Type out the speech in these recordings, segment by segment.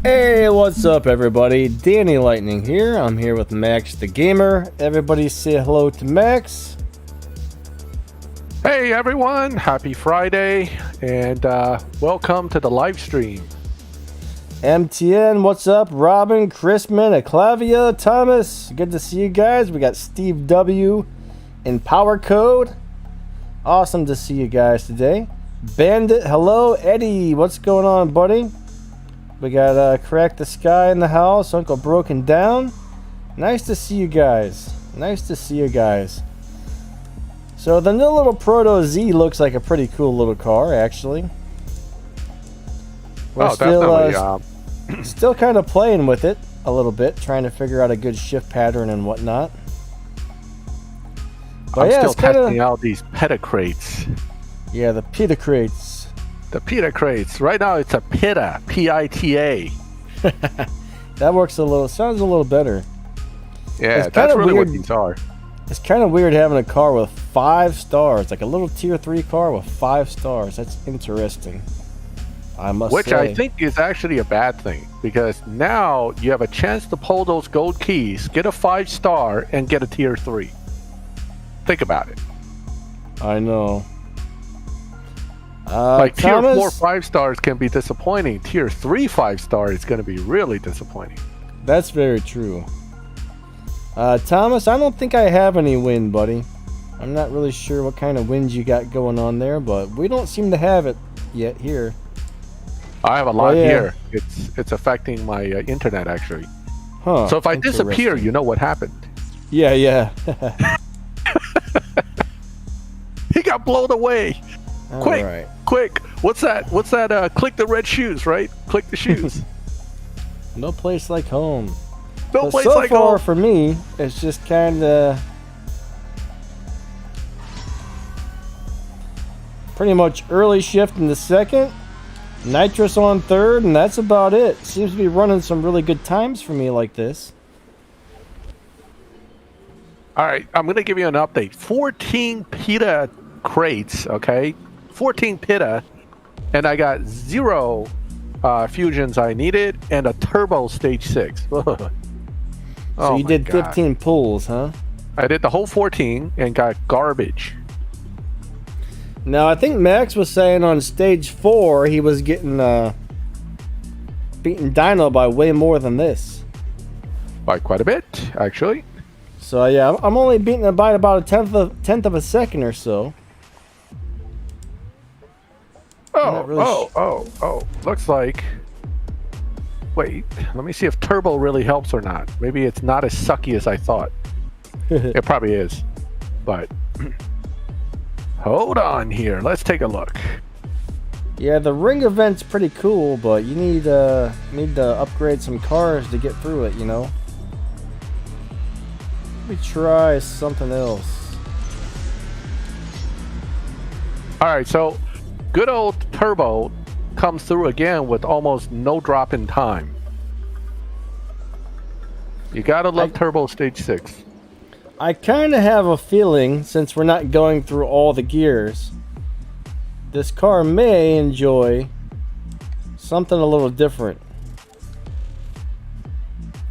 Hey, what's up everybody? Danny Lightning here. I'm here with Maxthegamer. Everybody say hello to Max. Hey everyone, happy Friday, and welcome to the live stream. MTN, what's up? Robin, Chrisman, Aclavia, Thomas. Good to see you guys. We got Steve W in Power Code. Awesome to see you guys today. Bandit, hello. Eddie, what's going on, buddy? We got Crack the Sky in the house. Uncle Broken Down. Nice to see you guys. Nice to see you guys. So the new little Proto-Z looks like a pretty cool little car, actually. We're still kind of playing with it a little bit, trying to figure out a good shift pattern and whatnot. But I'm still testing out these peta crates. Yeah, the pita crates. The pita crates. Right now it's a pita, P-I-T-A. That works sounds a little better. Yeah, that's really what these are. It's kind of weird having a car with 5 stars, like a little tier 3 car with 5 stars. That's interesting, I must say. Which I think is actually a bad thing, because now you have a chance to pull those gold keys, get a 5-star, and get a tier 3. Think about it. I know. Like Thomas? tier 4 5-stars can be disappointing. Tier 3 5-star is going to be really disappointing. That's very true. Thomas, I don't think I have any wind, buddy. I'm not really sure what kind of wind you got going on there, but we don't seem to have it yet here. I have a lot here. It's affecting my internet, actually. Huh, so if I disappear, you know what happened. Yeah. He got blown away. Quick. What's that? Click the red shoes, right? Click the shoes. No place like home. No place so like far home. For me, it's just kind of pretty much early shift in the second, nitrous on third, and that's about it. Seems to be running some really good times for me like this. All right, I'm going to give you an update. 14 pita crates, okay? 14 pita, and I got 0 fusions I needed, and a turbo stage 6. So you did 15 pulls, huh? I did the whole 14 and got garbage. Now, I think Max was saying on stage 4 he was getting beaten Dino by way more than this. By quite a bit, actually. So yeah, I'm only beating it by about a tenth of a second or so. Oh, looks like... Wait, let me see if turbo really helps or not. Maybe it's not as sucky as I thought. It probably is. But hold on here. Let's take a look. Yeah, the ring event's pretty cool, but you need to upgrade some cars to get through it, you know? Let me try something else. Alright, so good old turbo comes through again with almost no drop in time. You gotta love turbo stage 6. I kind of have a feeling, since we're not going through all the gears, this car may enjoy something a little different.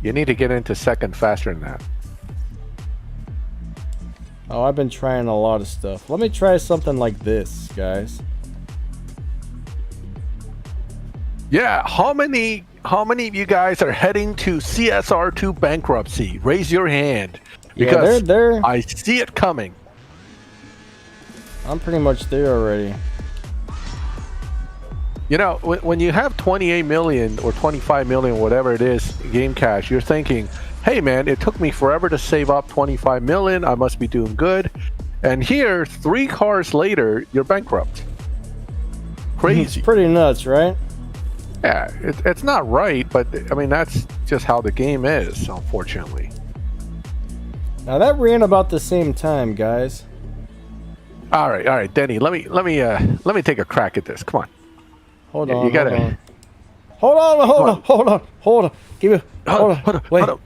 You need to get into second faster than that. Oh, I've been trying a lot of stuff. Let me try something like this, guys. Yeah, how many of you guys are heading to CSR2 bankruptcy? Raise your hand. Because yeah, I see it coming. I'm pretty much there already. You know, when you have 28 million or 25 million, whatever it is, game cash, you're thinking, hey man, it took me forever to save up 25 million. I must be doing good. And here, 3 cars later, you're bankrupt. Crazy. It's pretty nuts, right? Yeah, it's not right, but I mean, that's just how the game is, unfortunately. Now that ran about the same time, guys. All right, Denny, let me take a crack at this. Come on. Hold on. You gotta. Hold on. Give me. Hold on. Wait. All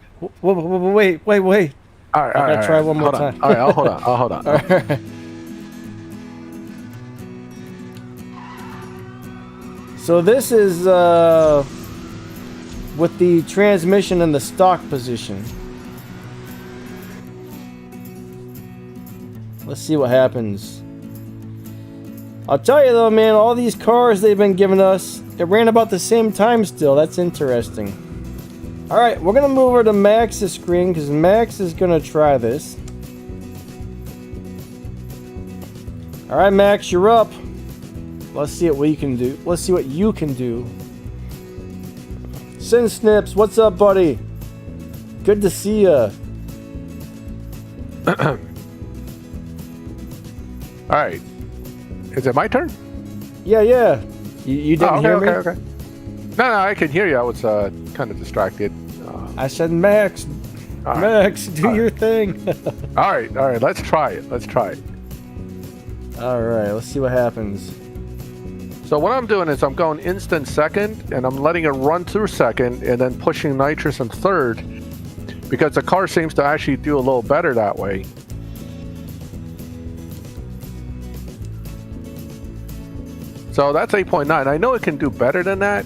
right. I gotta try one more time. All right, I'll hold on. All right. So this is with the transmission in the stock position. Let's see what happens. I'll tell you though, man, all these cars they've been giving us, it ran about the same time still. That's interesting. Alright, we're going to move over to Max's screen because Max is going to try this. Alright, Max, you're up. Let's see what we can do. Let's see what you can do. Sin Snips, what's up, buddy? Good to see ya. Alright. Is it my turn? Yeah. You didn't hear me? Okay. No, I can hear you. I was kind of distracted. I said, Max, right. Max, do your thing. All right. Let's try it. All right, let's see what happens. So what I'm doing is I'm going instant second, and I'm letting it run through second, and then pushing nitrous in third, because the car seems to actually do a little better that way. So that's 8.9. I know it can do better than that.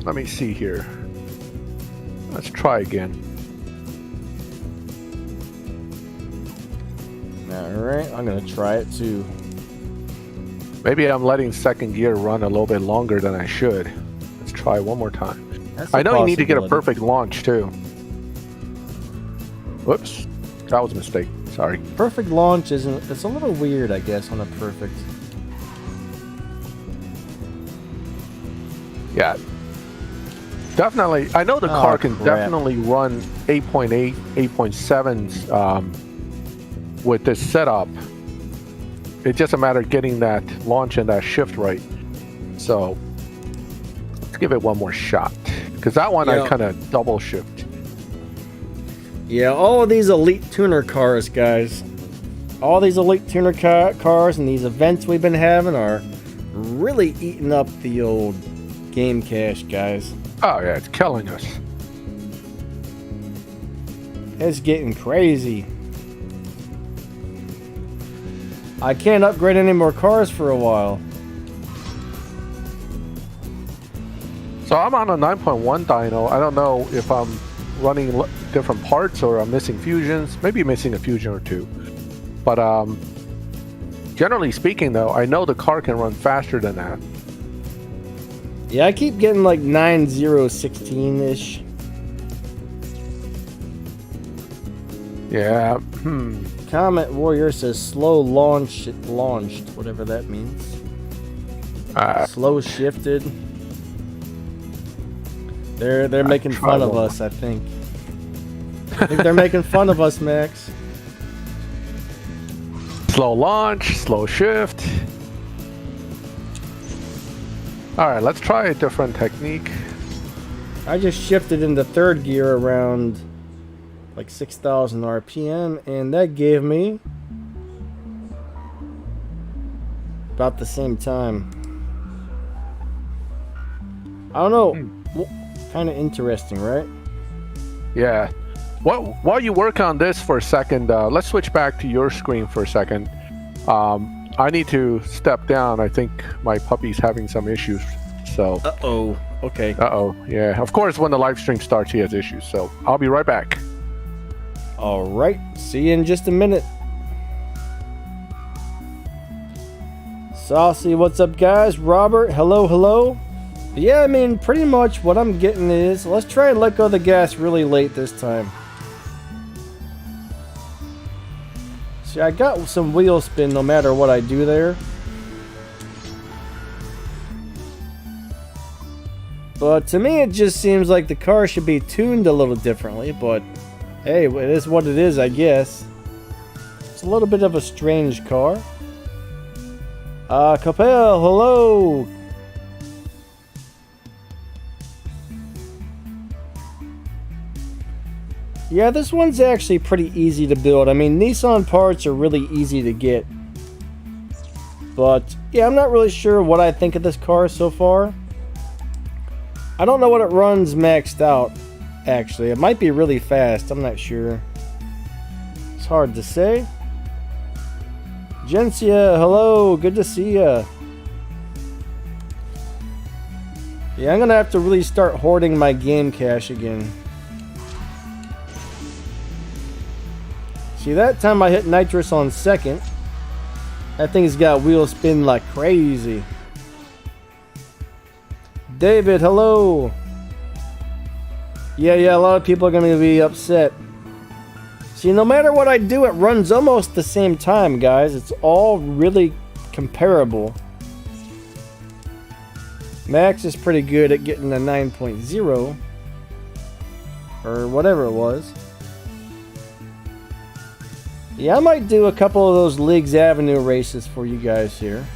Let me see here. Let's try again. Alright, I'm going to try it too. Maybe I'm letting second gear run a little bit longer than I should. Let's try one more time. I know you need to get a perfect launch too. Whoops. That was a mistake. Sorry. Perfect launch isn't... It's a little weird, I guess, on a perfect... Yeah, definitely. I know the car can definitely run 8.8, 8.7s with this setup. It's just a matter of getting that launch and that shift right. So let's give it one more shot, because that one I kind of double shift. Yeah, all of these elite tuner cars, guys. All these elite tuner cars and these events we've been having are really eating up the old game cache, guys. Oh yeah, it's killing us. It's getting crazy. I can't upgrade any more cars for a while. So I'm on a 9.1 dyno. I don't know if I'm running different parts or I'm missing fusions. Maybe missing a fusion or two. But generally speaking though, I know the car can run faster than that. Yeah, I keep getting like 9016-ish. Yeah. Comet Warrior says slow launched, whatever that means. Slow shifted. They're making fun of us, I think. I think they're making fun of us, Max. Slow launch, slow shift. Alright, let's try a different technique. I just shifted into third gear around like 6,000 RPM, and that gave me about the same time. I don't know. Kind of interesting, right? Yeah. While you work on this for a second, let's switch back to your screen for a second. I need to step down. I think my puppy's having some issues. So. Uh-oh. Okay. Uh-oh. Yeah. Of course, when the live stream starts, he has issues. So I'll be right back. All right. See you in just a minute. Saucy, what's up, guys? Robert, hello. Yeah, I mean, pretty much what I'm getting is, let's try and let go of the gas really late this time. See, I got some wheel spin no matter what I do there. But to me, it just seems like the car should be tuned a little differently, but hey, it is what it is, I guess. It's a little bit of a strange car. Capel, hello! Yeah, this one's actually pretty easy to build. I mean, Nissan parts are really easy to get. But, yeah, I'm not really sure what I think of this car so far. I don't know what it runs maxed out, actually. It might be really fast, I'm not sure. It's hard to say. Gencia, hello, good to see ya. Yeah, I'm gonna have to really start hoarding my game cash again. See, that time I hit nitrous on second. That thing's got wheels spinning like crazy. David, hello. Yeah, a lot of people are gonna be upset. See, no matter what I do, it runs almost the same time, guys. It's all really comparable. Max is pretty good at getting a 9.0. Or whatever it was. Yeah, I might do a couple of those Leagues Avenue races for you guys here.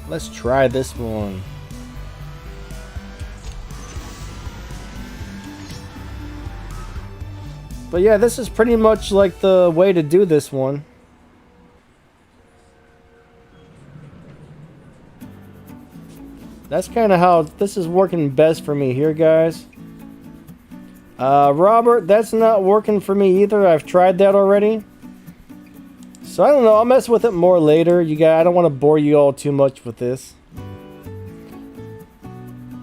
Let's try this one. But yeah, this is pretty much like the way to do this one. That's kind of how this is working best for me here, guys. Robert, that's not working for me either. I've tried that already. So I don't know. I'll mess with it more later. You guys, I don't want to bore you all too much with this.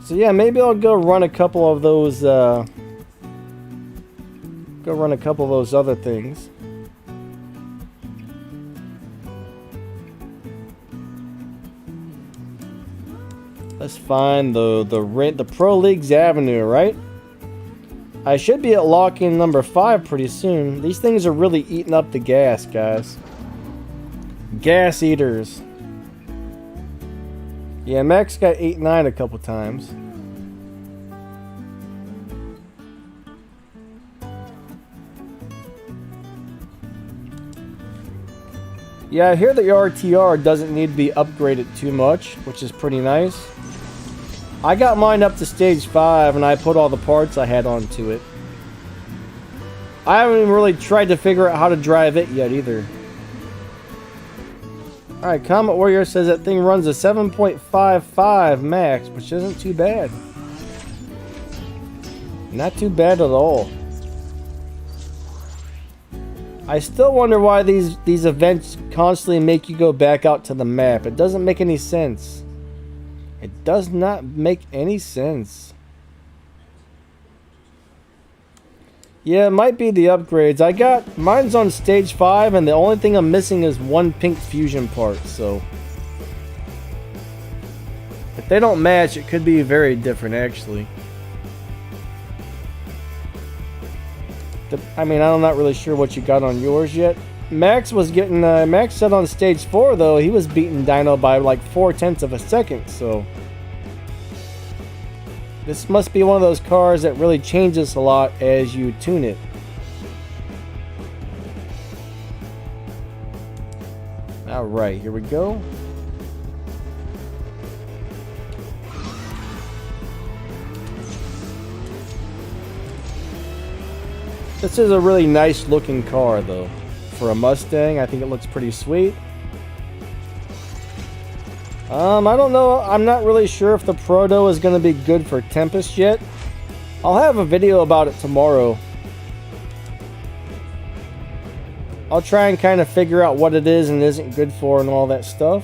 So yeah, maybe I'll go run a couple of those. Go run a couple of those other things. Let's find the Pro Leagues Avenue, right? I should be at lock-in number 5 pretty soon. These things are really eating up the gas, guys. Gas eaters. Yeah, Max got 8-9 a couple times. Yeah, I hear the RTR doesn't need to be upgraded too much, which is pretty nice. I got mine up to stage 5 and I put all the parts I had onto it. I haven't even really tried to figure out how to drive it yet either. Alright, Comet Warrior says that thing runs a 7.55 max, which isn't too bad. Not too bad at all. I still wonder why these events constantly make you go back out to the map. It doesn't make any sense. It does not make any sense. Yeah, it might be the upgrades. I got mine's on stage 5 and the only thing I'm missing is one pink fusion part, so if they don't match, it could be very different actually. I mean, I'm not really sure what you got on yours yet. Max was getting, Max said on stage 4 though, he was beating Dino by like 0.4 of a second, so this must be one of those cars that really changes a lot as you tune it. Alright, here we go. This is a really nice looking car though. For a Mustang, I think it looks pretty sweet. I don't know. I'm not really sure if the Proto is going to be good for Tempest yet. I'll have a video about it tomorrow. I'll try and kind of figure out what it is and isn't good for and all that stuff.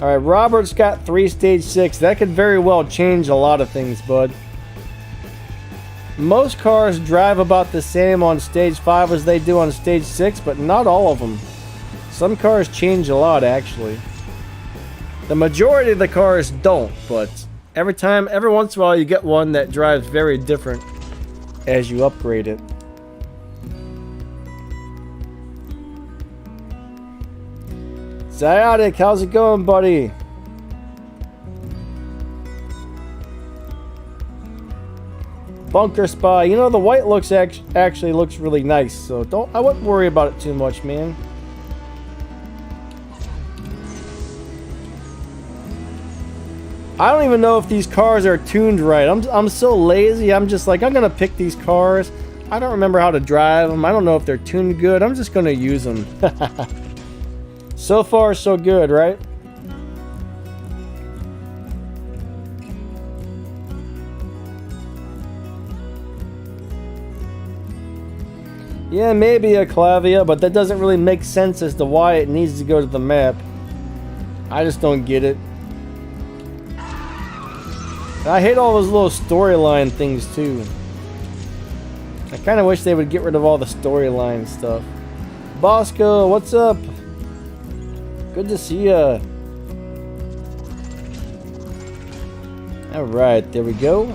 Alright, Robert's got 3 stage 6. That could very well change a lot of things, bud. Most cars drive about the same on stage 5 as they do on stage 6, but not all of them. Some cars change a lot, actually. The majority of the cars don't, but every once in a while you get one that drives very different as you upgrade it. Ziotic, how's it going, buddy? Bunker Spy, you know the white looks actually looks really nice, so I wouldn't worry about it too much, man. I don't even know if these cars are tuned right. I'm so lazy. I'm just like, I'm gonna pick these cars. I don't remember how to drive them. I don't know if they're tuned good. I'm just gonna use them. So far, so good, right? Yeah, maybe a Clavia, but that doesn't really make sense as to why it needs to go to the map. I just don't get it. I hate all those little storyline things too. I kind of wish they would get rid of all the storyline stuff. Bosco, what's up? Good to see ya. Alright, there we go.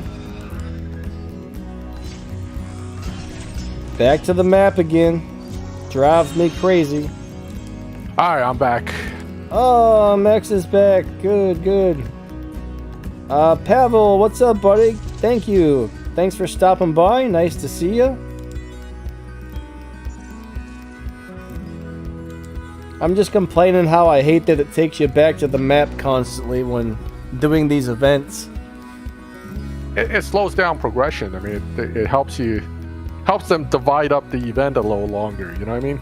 Back to the map again. Drives me crazy. Alright, I'm back. Oh, Max is back. Good, good. Pavel, what's up, buddy? Thank you. Thanks for stopping by. Nice to see you. I'm just complaining how I hate that it takes you back to the map constantly when doing these events. It slows down progression. I mean, it helps them divide up the event a little longer. You know what I mean?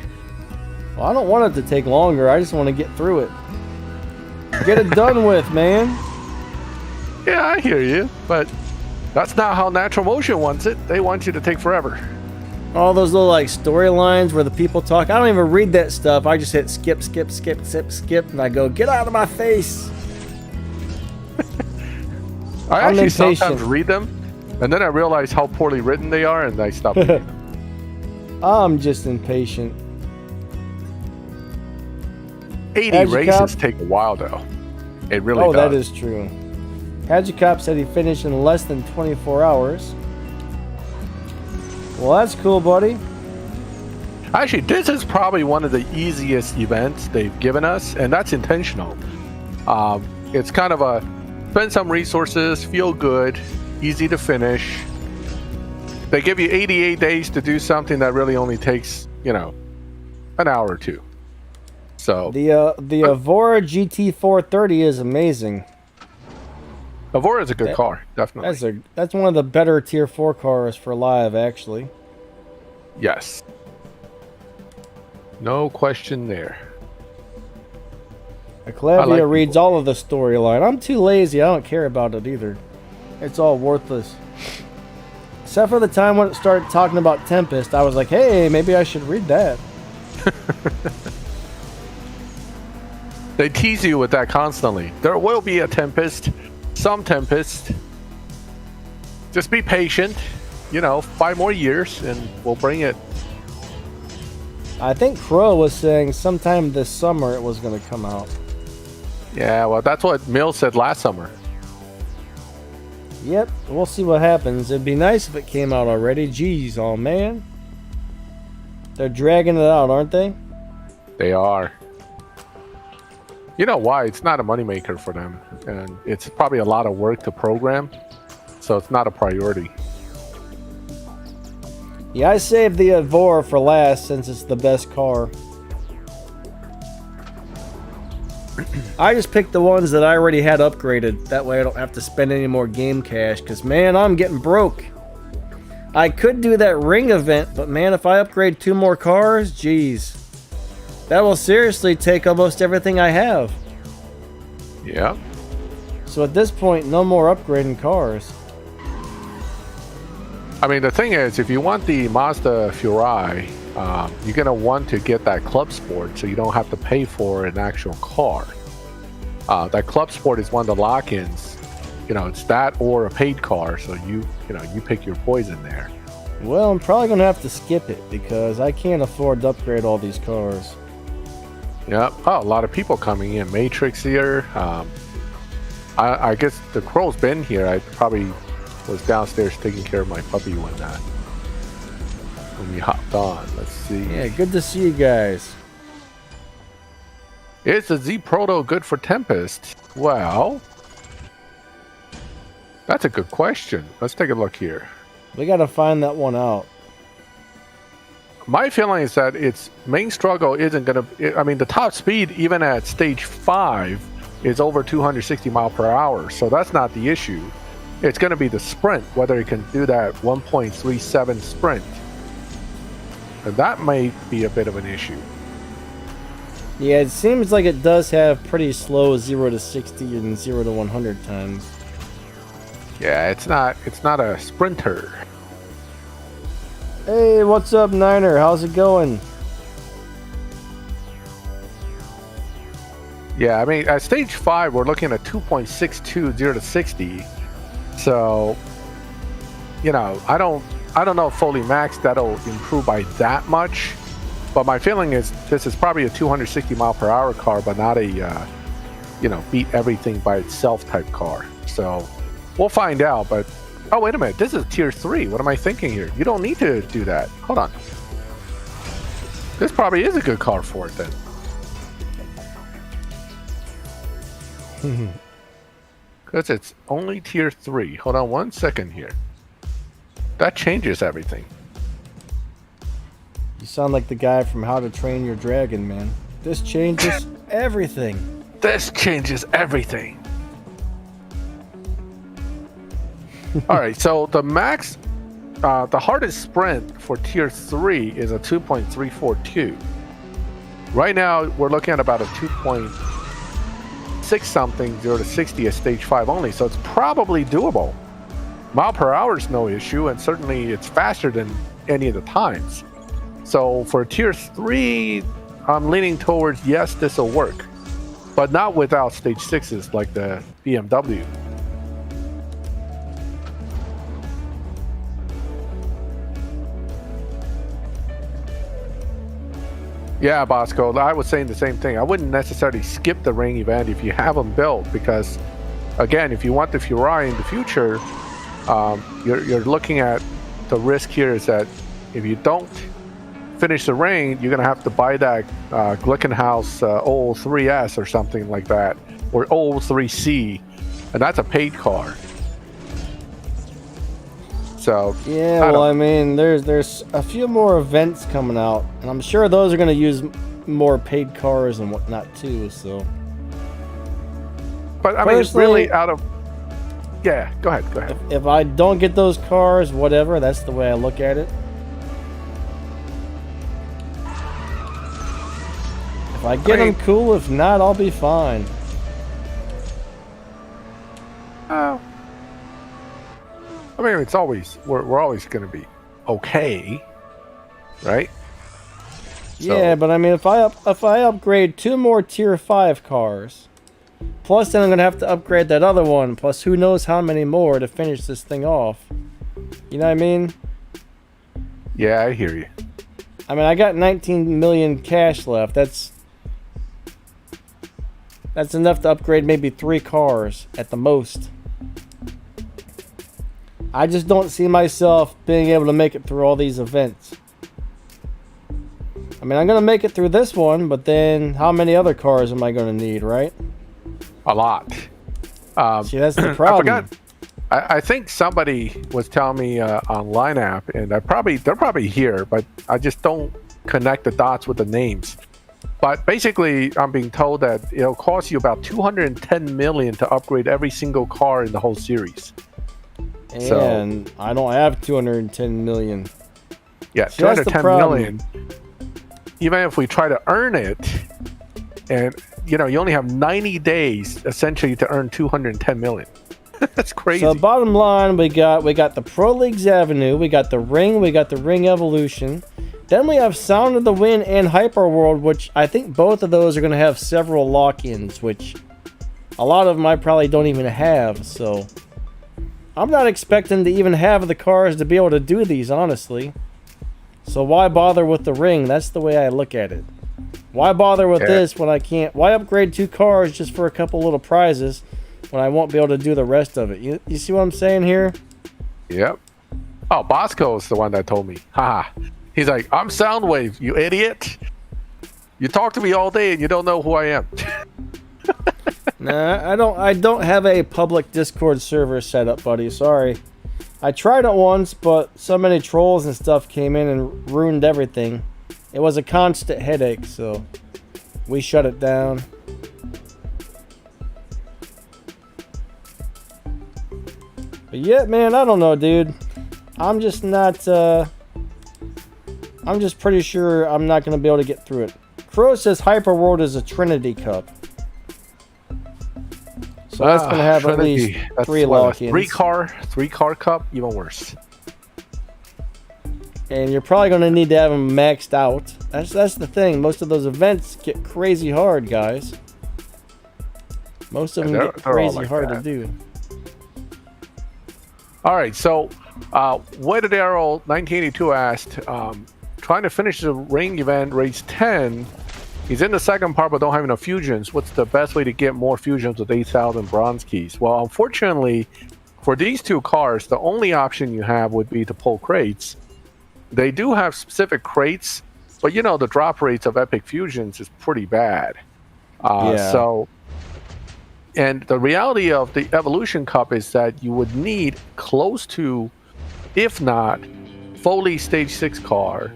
Well, I don't want it to take longer. I just want to get through it. Get it done with, man. Yeah, I hear you, but that's not how Natural Motion wants it. They want you to take forever. All those little like storylines where the people talk. I don't even read that stuff. I just hit skip, skip, skip, skip, skip, and I go, get out of my face. I actually sometimes read them, and then I realize how poorly written they are, and I stop reading them. I'm just impatient. 80 races take a while, though. It really does. Oh, that is true. Hajikop said he finished in less than 24 hours. Well, that's cool, buddy. Actually, this is probably one of the easiest events they've given us, and that's intentional. It's kind of a spend some resources, feel good, easy to finish. They give you 88 days to do something that really only takes, you know, an hour or two. So the Evora GT430 is amazing. Evora is a good car, definitely. That's one of the better tier 4 cars for live, actually. Yes. No question there. Clavia reads all of the storyline. I'm too lazy. I don't care about it either. It's all worthless. Except for the time when it started talking about Tempest, I was like, hey, maybe I should read that. They tease you with that constantly. There will be a Tempest, some Tempest. Just be patient. You know, 5 more years and we'll bring it. I think Crow was saying sometime this summer it was going to come out. Yeah, well, that's what Mill said last summer. Yep, we'll see what happens. It'd be nice if it came out already. Jeez, oh man. They're dragging it out, aren't they? They are. You know why? It's not a moneymaker for them. And it's probably a lot of work to program. So it's not a priority. Yeah, I saved the Evora for last since it's the best car. I just picked the ones that I already had upgraded. That way I don't have to spend any more game cash. Because, man, I'm getting broke. I could do that ring event, but, man, if I upgrade 2 more cars, geez. That will seriously take almost everything I have. Yeah. So at this point, no more upgrading cars. I mean, the thing is, if you want the Mazda Furai, you're going to want to get that Club Sport so you don't have to pay for an actual car. That Club Sport is one of the lock-ins. You know, it's that or a paid car, so you pick your poison there. Well, I'm probably going to have to skip it because I can't afford to upgrade all these cars. Yeah. Oh, a lot of people coming in. Matrix here. I guess the Crow's been here. I probably was downstairs taking care of my puppy when we hopped on. Let's see. Yeah, good to see you guys. Is the Z Proto good for Tempest? Well, that's a good question. Let's take a look here. We got to find that one out. My feeling is that its main struggle isn't going to... I mean, the top speed, even at stage 5, is over 260 miles per hour. So that's not the issue. It's going to be the sprint, whether it can do that 1.37 sprint. And that may be a bit of an issue. Yeah, it seems like it does have pretty slow 0 to 60 and 0 to 100 times. Yeah, it's not a sprinter. Hey, what's up, Niner? How's it going? Yeah, I mean, at stage 5, we're looking at 2.62 0 to 60. So, you know, I don't know if fully maxed that'll improve by that much. But my feeling is this is probably a 260 mile per hour car, but not a, you know, beat everything by itself type car. So we'll find out. But oh, wait a minute, this is tier 3. What am I thinking here? You don't need to do that. Hold on. This probably is a good car for it then. Because it's only tier 3. Hold on 1 second here. That changes everything. You sound like the guy from How to Train Your Dragon, man. This changes everything. This changes everything. Alright, so the max, the hardest sprint for tier 3 is a 2.342. Right now, we're looking at about a 2.6 something 0 to 60 at stage 5 only, so it's probably doable. Mile per hour is no issue, and certainly it's faster than any of the times. So for tier 3, I'm leaning towards yes, this will work, but not without stage 6s like the BMW. Yeah, Bosco, I was saying the same thing. I wouldn't necessarily skip the ring event if you have them built, because again, if you want the Furai in the future, you're looking at the risk here is that if you don't finish the ring, you're gonna have to buy that Glickenhaus 003S or something like that, or 003C, and that's a paid car. So yeah, well, I mean, there's a few more events coming out, and I'm sure those are gonna use more paid cars and whatnot too. So, but I mean, it's really out of. Yeah, go ahead. If I don't get those cars, whatever, that's the way I look at it. If I get them, cool. If not, I'll be fine. I mean, it's always we're always going to be okay, right? Yeah, but I mean, if I upgrade 2 more tier 5 cars, plus then I'm gonna have to upgrade that other one, plus who knows how many more to finish this thing off. You know what I mean? Yeah, I hear you. I mean, I got 19 million cash left. That's enough to upgrade maybe 3 cars at the most. I just don't see myself being able to make it through all these events. I mean, I'm gonna make it through this one, but then how many other cars am I gonna need, right? A lot. See, that's the problem. I forgot. I think somebody was telling me on Line App, and they're probably here, but I just don't connect the dots with the names. But basically, I'm being told that it'll cost you about 210 million to upgrade every single car in the whole series. And so, I don't have 210 million. Yeah, 210 million. Even if we try to earn it, and you know, you only have 90 days essentially to earn 210 million. That's crazy. So bottom line, we got the Pro Leagues Avenue, we got the Ring, we got the Ring Evolution. Then we have Sound of the Wind and Hyper World, which I think both of those are going to have several lock-ins, which a lot of them I probably don't even have. So I'm not expecting to even have the cars to be able to do these, honestly. So why bother with the Ring? That's the way I look at it. Why bother with this when I can't? Why upgrade 2 cars just for a couple little prizes when I won't be able to do the rest of it? You see what I'm saying here? Yep. Oh, Bosco is the one that told me. Haha. He's like, I'm Soundwave, you idiot. You talk to me all day and you don't know who I am. Nah, I don't have a public Discord server set up, buddy. Sorry. I tried it once, but so many trolls and stuff came in and ruined everything. It was a constant headache, so we shut it down. But yeah, man, I don't know, dude. I'm just not, I'm just pretty sure I'm not going to be able to get through it. Crow says Hyperworld is a Trinity Cup. So that's going to have Trinity. At least 3 lock-ins. 3 car cup, even worse. And you're probably going to need to have them maxed out. That's the thing. Most of those events get crazy hard, guys. Most of them get crazy like hard to do. All right, so Weighted Arrow 1982 asked, trying to finish the ring event, race 10. He's in the second part but don't have enough fusions. What's the best way to get more fusions with 8,000 bronze keys? Well, unfortunately, for these two cars, the only option you have would be to pull crates. They do have specific crates, but you know, the drop rates of epic fusions is pretty bad. So, and the reality of the Evolution Cup is that you would need close to, if not, fully stage 6 car,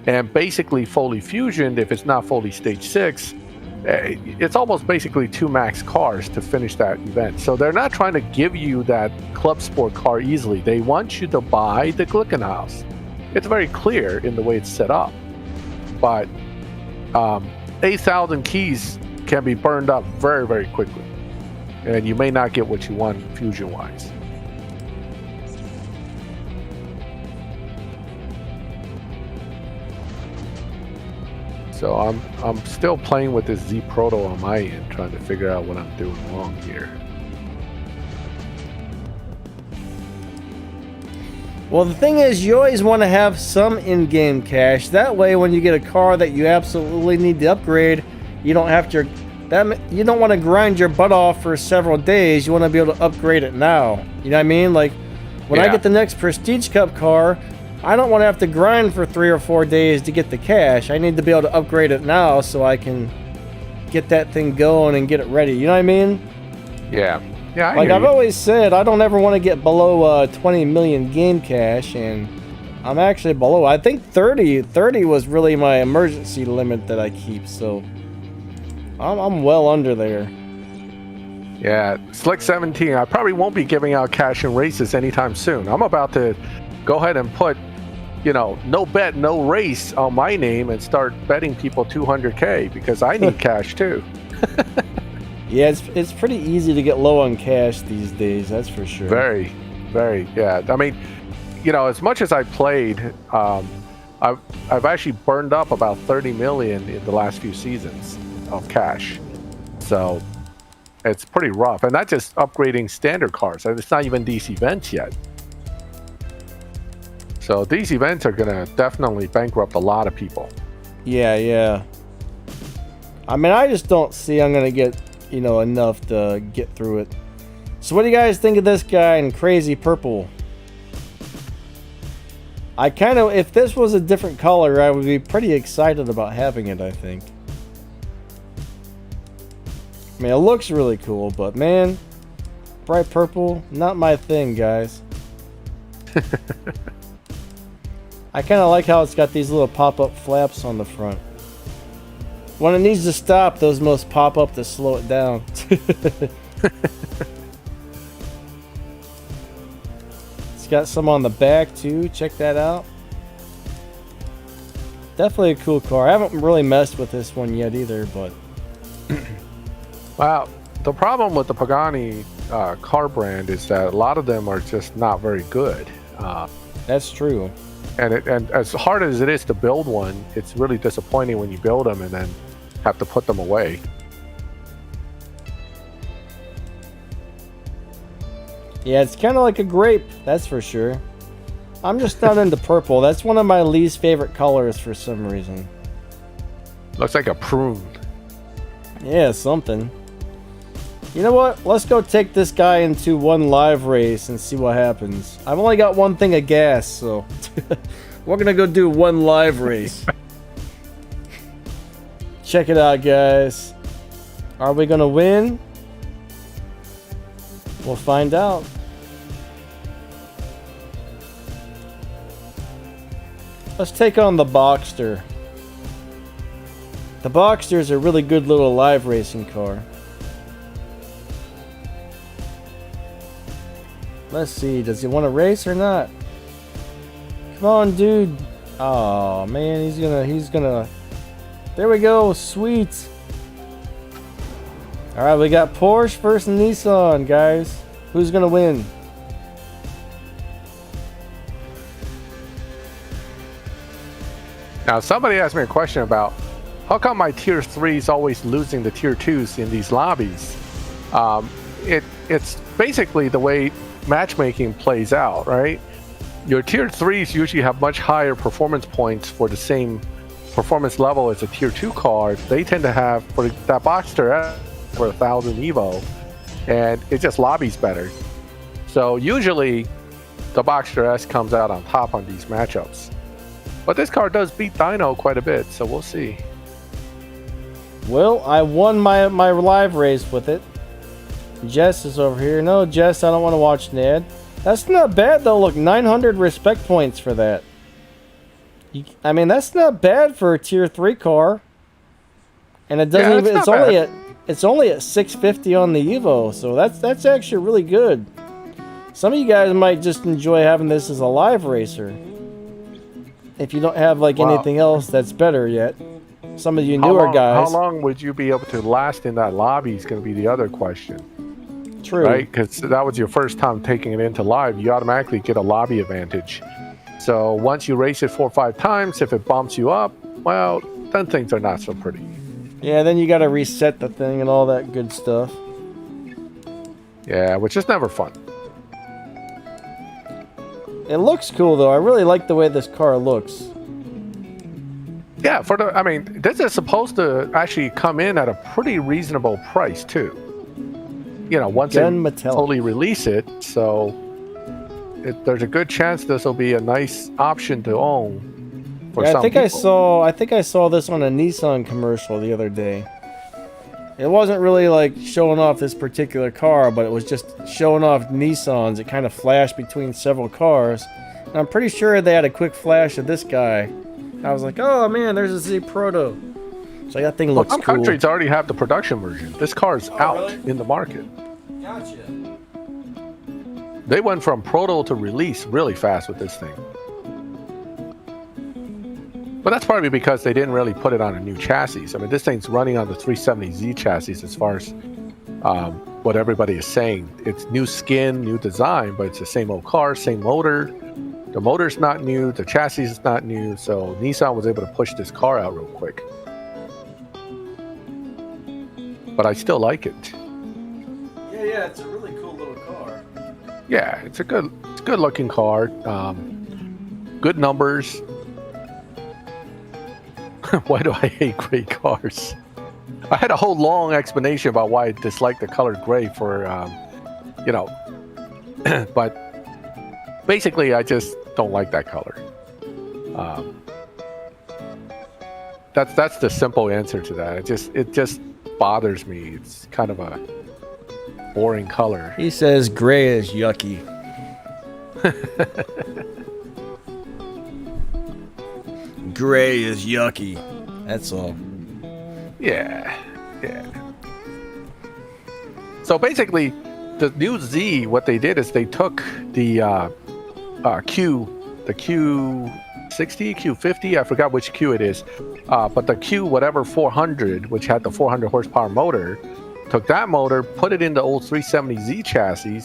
and basically fully fusioned if it's not fully stage 6. It's almost basically 2 max cars to finish that event. So they're not trying to give you that Club Sport car easily. They want you to buy the Glickenhaus. It's very clear in the way it's set up. But 8,000 keys can be burned up very, very quickly. And you may not get what you want fusion-wise. So I'm still playing with this Z Proto on my end, trying to figure out what I'm doing wrong here. Well, the thing is, you always want to have some in-game cash. That way, when you get a car that you absolutely need to upgrade, you don't have to. You don't want to grind your butt off for several days. You want to be able to upgrade it now. You know what I mean? Like when I get the next Prestige Cup car, I don't want to have to grind for 3 or 4 days to get the cash. I need to be able to upgrade it now so I can get that thing going and get it ready. You know what I mean? Yeah. Yeah, like I've always said, I don't ever want to get below 20 million game cash, and I'm actually below. I think 30 was really my emergency limit that I keep, so I'm well under there. Yeah, Slick 17, I probably won't be giving out cash in races anytime soon. I'm about to go ahead and put, you know, no bet, no race on my name and start betting people 200K because I need cash too. Yeah, it's pretty easy to get low on cash these days, that's for sure. Very, very, yeah. I mean, you know, as much as I played, I've actually burned up about 30 million in the last few seasons of cash. So it's pretty rough. And that's just upgrading standard cars. And it's not even these events yet. So these events are going to definitely bankrupt a lot of people. Yeah. I mean, I just don't see I'm going to get, you know, enough to get through it. So what do you guys think of this guy in Crazy Purple? I kind of, if this was a different color, I would be pretty excited about having it, I think. I mean, it looks really cool, but man, bright purple, not my thing, guys. I kind of like how it's got these little pop-up flaps on the front. When it needs to stop, those must pop up to slow it down. It's got some on the back too. Check that out. Definitely a cool car. I haven't really messed with this one yet either, but... Well, the problem with the Pagani car brand is that a lot of them are just not very good. That's true. And as hard as it is to build one, it's really disappointing when you build them and then have to put them away. Yeah, it's kind of like a grape, that's for sure. I'm just not into purple. That's one of my least favorite colors for some reason. Looks like a prune. Yeah, something. You know what? Let's go take this guy into one live race and see what happens. I've only got one thing of gas, so we're gonna go do one live race. Check it out, guys. Are we gonna win? We'll find out. Let's take on the Boxster. The Boxster is a really good little live racing car. Let's see, does he want to race or not? Come on, dude. Oh man, he's gonna. There we go, sweet. All right, we got Porsche versus Nissan, guys. Who's gonna win? Now, somebody asked me a question about how come my tier 3s always losing the tier 2s in these lobbies. It's basically the way matchmaking plays out, right? Your tier 3s usually have much higher performance points for the same performance level as a tier 2 card. They tend to have, for that Boxster for 1,000 Evo, and it just lobbies better. So usually the Boxster S comes out on top on these matchups. But this card does beat Dino quite a bit, so we'll see. Well, I won my live race with it. Jess is over here. No, Jess, I don't want to watch an ad. That's not bad, though. Look, 900 respect points for that. I mean, that's not bad for a tier 3 car. And it doesn't even... It's only at 650 on the Evo, so that's actually really good. Some of you guys might just enjoy having this as a live racer. If you don't have like anything else that's better yet. Some of you newer guys. How long would you be able to last in that lobby is going to be the other question. True. Right? Because that was your first time taking it into live. You automatically get a lobby advantage. So once you race it 4 or 5 times, if it bumps you up, well, then things are not so pretty. Yeah, then you got to reset the thing and all that good stuff. Yeah, which is never fun. It looks cool, though. I really like the way this car looks. Yeah, I mean, this is supposed to actually come in at a pretty reasonable price, too. You know, once they fully release it, so there's a good chance this will be a nice option to own for some people. I think I saw this on a Nissan commercial the other day. It wasn't really like showing off this particular car, but it was just showing off Nissans. It kind of flashed between several cars. And I'm pretty sure they had a quick flash of this guy. I was like, oh man, there's a Z Proto. So that thing looks cool. Some countries already have the production version. This car's out in the market. Gotcha. They went from proto to release really fast with this thing. But that's probably because they didn't really put it on a new chassis. I mean, this thing's running on the 370Z chassis as far as what everybody is saying. It's new skin, new design, but it's the same old car, same motor. The motor's not new, the chassis is not new, so Nissan was able to push this car out real quick. But I still like it. Yeah, it's a really cool little car. Yeah, it's a good looking car. Good numbers. Why do I hate gray cars? I had a whole long explanation about why I dislike the color gray for, you know, but basically I just don't like that color. That's the simple answer to that. It just bothers me. It's kind of a boring color. He says gray is yucky. Gray is yucky. That's all. Yeah. So basically, the new Z, what they did is they took the the Q60, Q50, I forgot which Q it is, but the Q whatever 400, which had the 400 horsepower motor, took that motor, put it in the old 370Z chassis,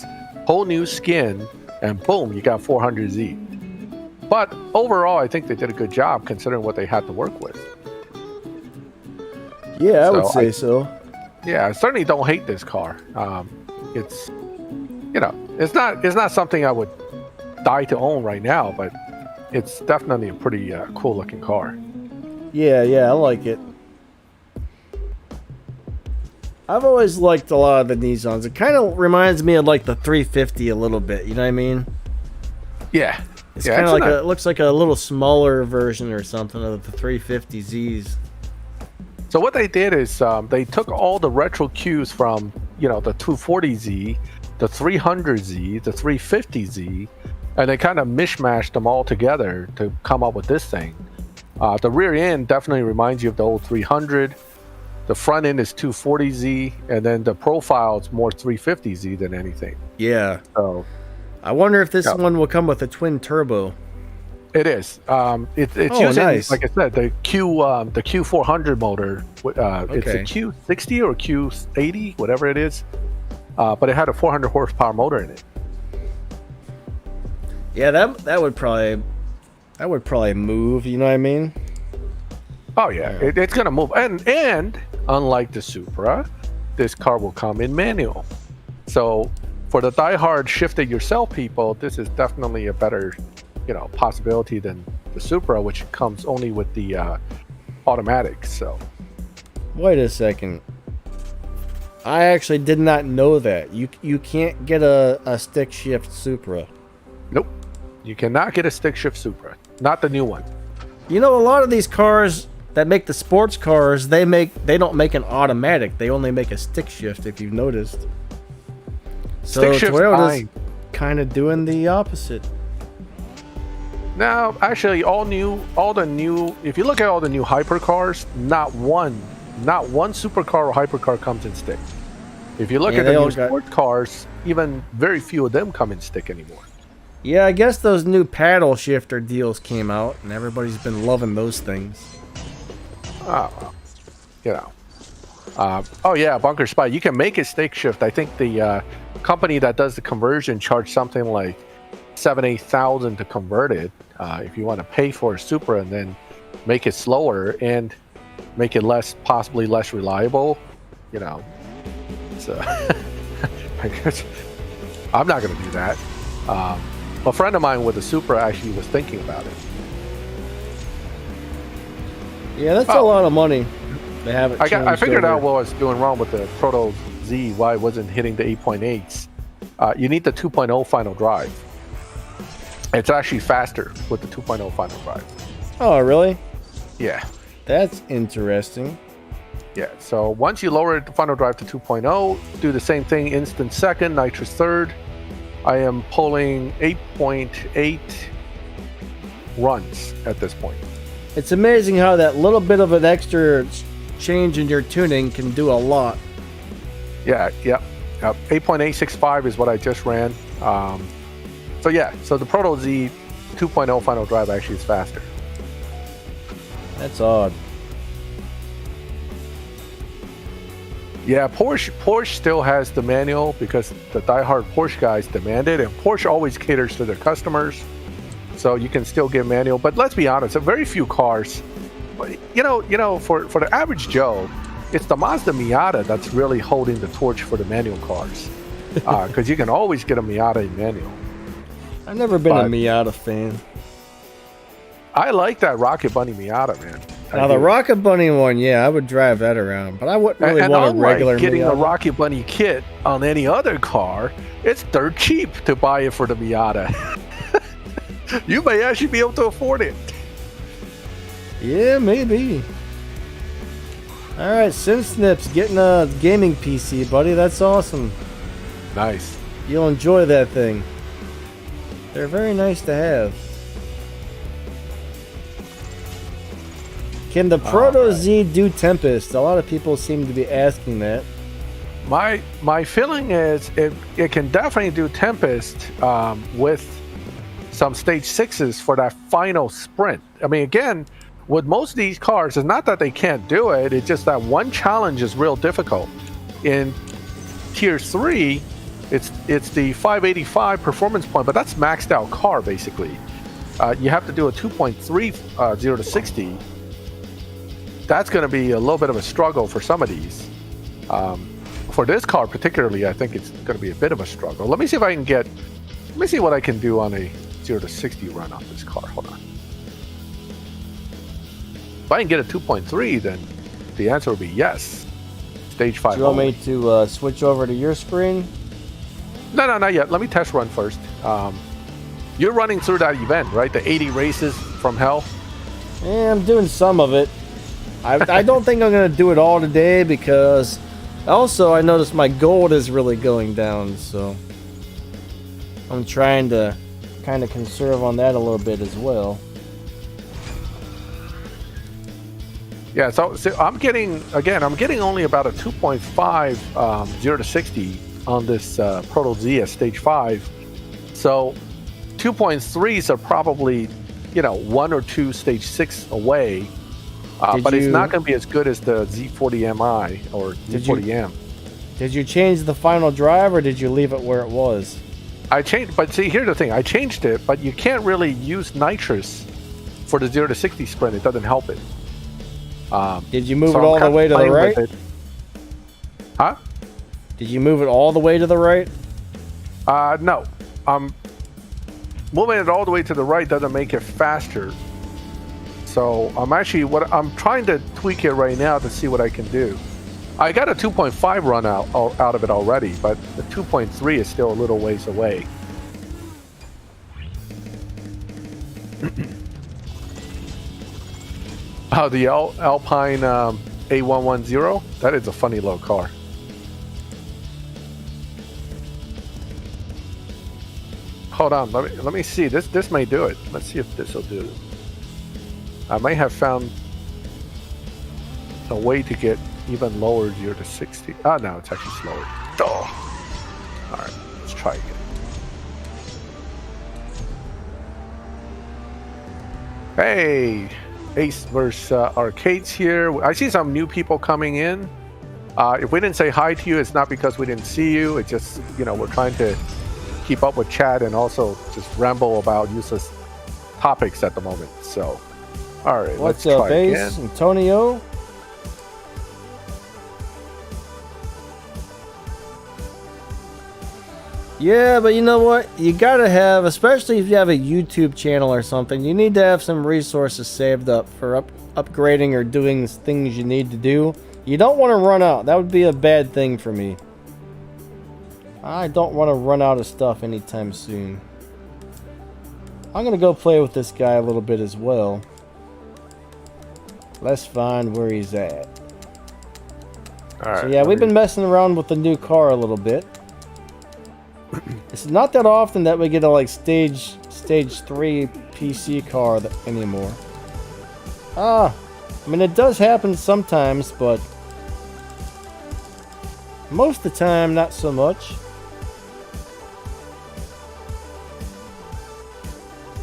whole new skin, and boom, you got 400Z. But overall, I think they did a good job considering what they had to work with. Yeah, I would say so. Yeah, I certainly don't hate this car. It's, you know, it's not something I would die to own right now, but it's definitely a pretty cool looking car. Yeah, I like it. I've always liked a lot of the Nissans. It kind of reminds me of like the 350 a little bit. You know what I mean? Yeah. It's kind of like it looks like a little smaller version or something of the 350Zs. So what they did is they took all the retro Qs from, you know, the 240Z, the 300Z, the 350Z, and they kind of mishmashed them all together to come up with this thing. The rear end definitely reminds you of the old 300. The front end is 240Z, and then the profile is more 350Z than anything. Yeah. So I wonder if this one will come with a twin turbo. It is. It's using, nice. Like I said, the Q400 motor. It's a Q60 or Q80, whatever it is. But it had a 400 horsepower motor in it. Yeah, that would probably move. You know what I mean? Oh yeah, it's gonna move, and unlike the Supra, this car will come in manual. So for the diehard shift it yourself people, this is definitely a better, possibility than the Supra, which comes only with the automatic. So wait a second. I actually did not know that. You can't get a stick shift Supra. Nope, you cannot get a stick shift Supra. Not the new one. A lot of these cars that make the sports cars, they don't make an automatic. They only make a stick shift, if you've noticed. So Stick shift's Toyota's kind of doing the opposite. Now, actually, if you look at all the new hypercars, not one supercar or hypercar comes in stick. If you look at the new sports cars, even very few of them come in stick anymore. Yeah, I guess those new paddle shifter deals came out, and everybody's been loving those things. Oh, oh yeah, Bunker Spy. You can make it stick shift. I think the company that does the conversion charged something like $7,000-8,000 to convert it. If you want to pay for a Supra and then make it slower and make it possibly less reliable, So I guess I'm not going to do that. A friend of mine with a Supra actually was thinking about it. Yeah, that's a lot of money. They haven't. I figured out what I was doing wrong with the Proto-Z, why it wasn't hitting the 8.8s. You need the 2.0 final drive. It's actually faster with the 2.0 final drive. Oh, really? Yeah. That's interesting. Yeah, so once you lower the final drive to 2.0, do the same thing, instant second, nitrous third. I am pulling 8.8 runs at this point. It's amazing how that little bit of an extra change in your tuning can do a lot. Yeah, yep. 8.865 is what I just ran. So the Proto-Z 2.0 final drive actually is faster. That's odd. Yeah, Porsche still has the manual because the diehard Porsche guys demand it, and Porsche always caters to their customers, so you can still get manual. But let's be honest, very few cars, for the average Joe, it's the Mazda Miata that's really holding the torch for the manual cars, because you can always get a Miata in manual. I've never been a Miata fan. I like that Rocket Bunny Miata, man. Now the Rocket Bunny one, yeah, I would drive that around, but I wouldn't really want a regular getting Miata. a Rocket Bunny kit on any other car, it's dirt cheap to buy it for the Miata. You may actually be able to afford it. Yeah, maybe. All right, SimSnips getting a gaming PC, buddy. That's awesome. Nice. You'll enjoy that thing. They're very nice to have. Can the Proto-Z do Tempest? A lot of people seem to be asking that. My feeling is it can definitely do Tempest with some stage 6s for that final sprint. I mean, again, with most of these cars, it's not that they can't do it, it's just that one challenge is real difficult. In Tier 3, it's the 585 performance point, but that's maxed out car, basically. You have to do a 2.3 0 to 60. That's going to be a little bit of a struggle for some of these. For this car particularly, I think it's going to be a bit of a struggle. Let me see what I can do on a 0 to 60 run on this car. Hold on. If I can get a 2.3, then the answer will be yes. Stage 5. Do you want me to switch over to your screen? No, not yet. Let me test run first. You're running through that event, right? The 80 races from hell? Yeah, I'm doing some of it. I don't think I'm going to do it all today because also I noticed my gold is really going down, so I'm trying to kind of conserve on that a little bit as well. Yeah, so I'm getting only about a 2.5 0 to 60 on this Proto-Z at stage 5. So 2.3s are probably, 1 or 2 stage 6 away. But it's not going to be as good as the Z40MI or Z40M. Did you change the final drive or did you leave it where it was? I changed, but see, here's the thing. I changed it, but you can't really use nitrous for the 0 to 60 sprint. It doesn't help it. Did you move so it all the way to the right? Huh? Did you move it all the way to the right? No. Moving it all the way to the right doesn't make it faster. So I'm trying to tweak it right now to see what I can do. I got a 2.5 run out of it already, but the 2.3 is still a little ways away. Oh, the Alpine A110? That is a funny little car. Hold on, let me see. This may do it. Let's see if this will do it. I might have found a way to get even lower 0 to 60. Oh, no, it's actually slower. Oh. All right, let's try again. Hey, Ace versus Arcades here. I see some new people coming in. If we didn't say hi to you, it's not because we didn't see you. It's just, we're trying to keep up with chat and also just ramble about useless topics at the moment. So, all right, what's let's up, try Ace? again. Antonio? Yeah, but you know what? You gotta have, especially if you have a YouTube channel or something, you need to have some resources saved up for upgrading or doing things you need to do. You don't want to run out. That would be a bad thing for me. I don't want to run out of stuff anytime soon. I'm gonna go play with this guy a little bit as well. Let's find where he's at. All right, so yeah, we've been messing around with the new car a little bit. It's not that often that we get a stage 3 PC car anymore. I mean, it does happen sometimes, but most of the time, not so much.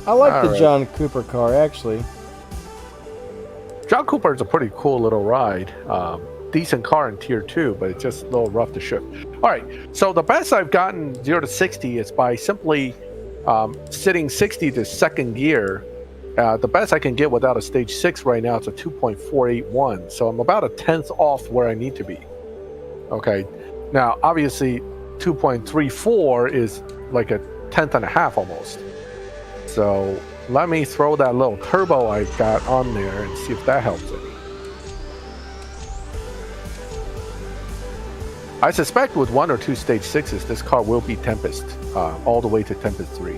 I like the John Cooper car, actually. John Cooper is a pretty cool little ride. Decent car in tier 2, but it's just a little rough to shift. All right, so the best I've gotten 0 to 60 is by simply sitting 60 to second gear. The best I can get without a stage 6 right now is a 2.481, so I'm about a tenth off where I need to be. Okay, now obviously 2.34 is like a tenth and a half almost. So let me throw that little turbo I got on there and see if that helps any. I suspect with 1 or 2 stage 6s, this car will be Tempest, all the way to Tempest 3.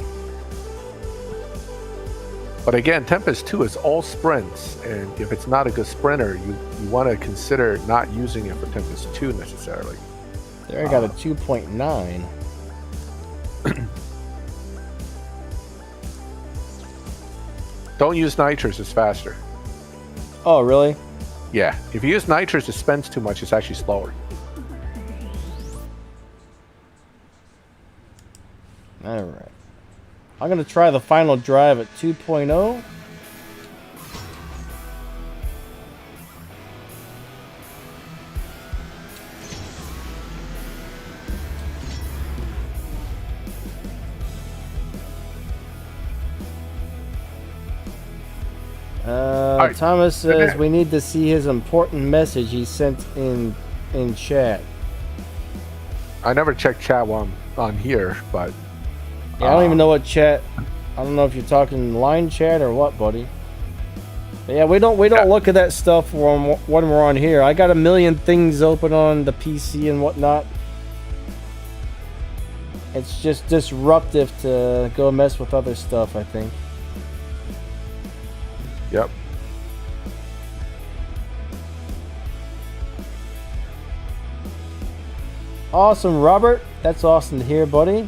But again, Tempest 2 is all sprints, and if it's not a good sprinter, you want to consider not using it for Tempest 2 necessarily. There, I got a 2.9. Don't use nitrous, it's faster. Oh, really? Yeah, if you use nitrous, it spends too much, it's actually slower. Alright. I'm going to try the final drive at 2.0. Right. Thomas says we need to see his important message he sent in chat. I never check chat while I'm on here, but... Yeah, I don't even know what chat. I don't know if you're talking line chat or what, buddy. But yeah, we don't look at that stuff when we're on here. I got a million things open on the PC and whatnot. It's just disruptive to go mess with other stuff, I think. Yep. Awesome, Robert. That's awesome to hear, buddy.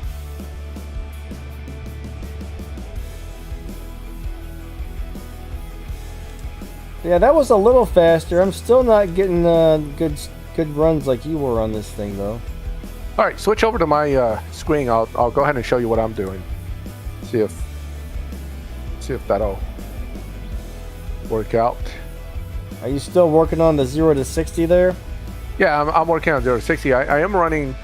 Yeah, that was a little faster. I'm still not getting good runs like you were on this thing, though. All right, switch over to my screen. I'll go ahead and show you what I'm doing. See if that'll work out. Are you still working on the 0 to 60 there? Yeah, I'm working on 0 to 60. I am running.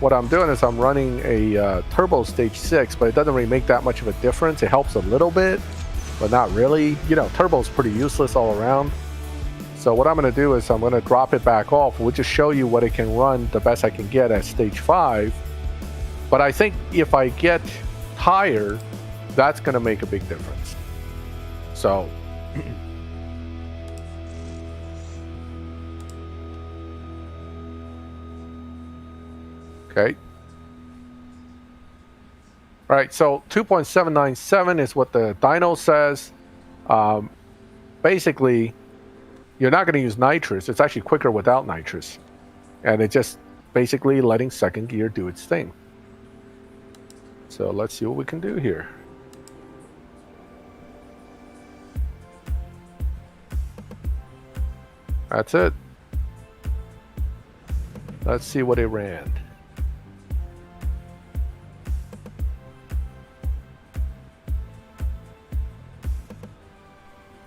What I'm doing is I'm running a turbo stage 6, but it doesn't really make that much of a difference. It helps a little bit, but not really. Turbo's pretty useless all around. So what I'm going to do is I'm going to drop it back off. We'll just show you what it can run the best I can get at stage 5. But I think if I get higher, that's going to make a big difference. So okay. All right, so 2.797 is what the dyno says. Basically, you're not going to use nitrous. It's actually quicker without nitrous. And it's just basically letting second gear do its thing. So let's see what we can do here. That's it. Let's see what it ran.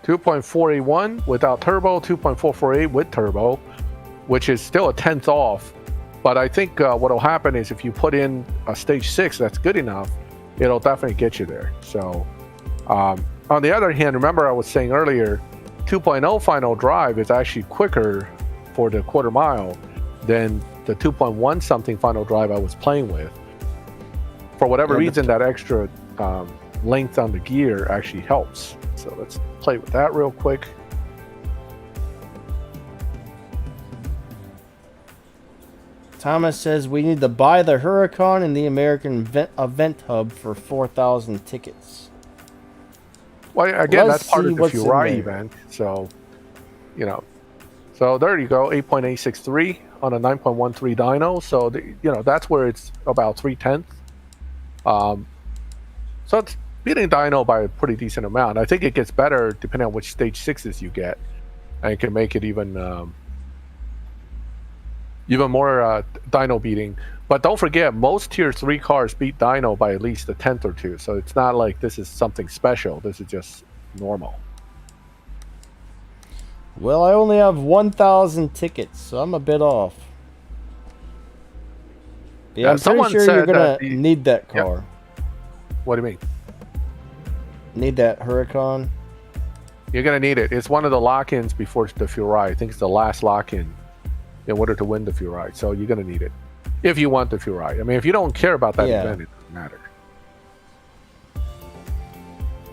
.481 without turbo, 2.448 with turbo, which is still a tenth off. But I think what will happen is if you put in a stage 6 that's good enough, it'll definitely get you there. So on the other hand, remember I was saying earlier, 2.0 final drive is actually quicker for the quarter mile than the 2.1 something final drive I was playing with. For whatever reason, that extra length on the gear actually helps. So let's play with that real quick. Thomas says we need to buy the Huracan and the American event hub for 4,000 tickets. Well, again, that's part of the Furai event. So, you know, so there you go, 8.863 on a 9.13 dyno. So, you know, that's where it's about 3/10. So it's beating dyno by a pretty decent amount. I think it gets better depending on which stage 6s you get, and it can make it even more dyno beating. But don't forget, most tier 3 cars beat dyno by at least a tenth or two. So it's not like this is something special. This is just normal. Well, I only have 1,000 tickets, so I'm a bit off. Yeah, I'm pretty sure you're gonna need that car. Yeah. What do you mean? Need that Huracan? You're gonna need it. It's one of the lock-ins before the Furai. I think it's the last lock-in in order to win the Furai. So you're gonna need it if you want the Furai. I mean, if you don't care about that event, it doesn't matter.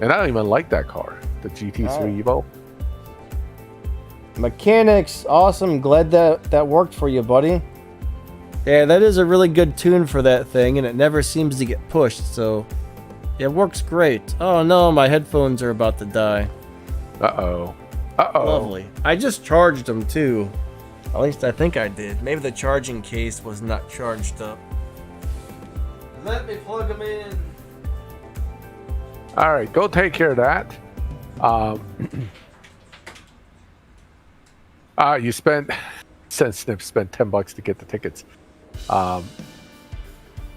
And I don't even like that car, the GT3 Evo. Mechanics, awesome. Glad that worked for you, buddy. Yeah, that is a really good tune for that thing, and it never seems to get pushed, so it works great. Oh no, my headphones are about to die. Uh-oh. Uh-oh. Lovely. I just charged them too. At least I think I did. Maybe the charging case was not charged up. Let me plug them in. All right, go take care of that. You spent $10 to get the tickets.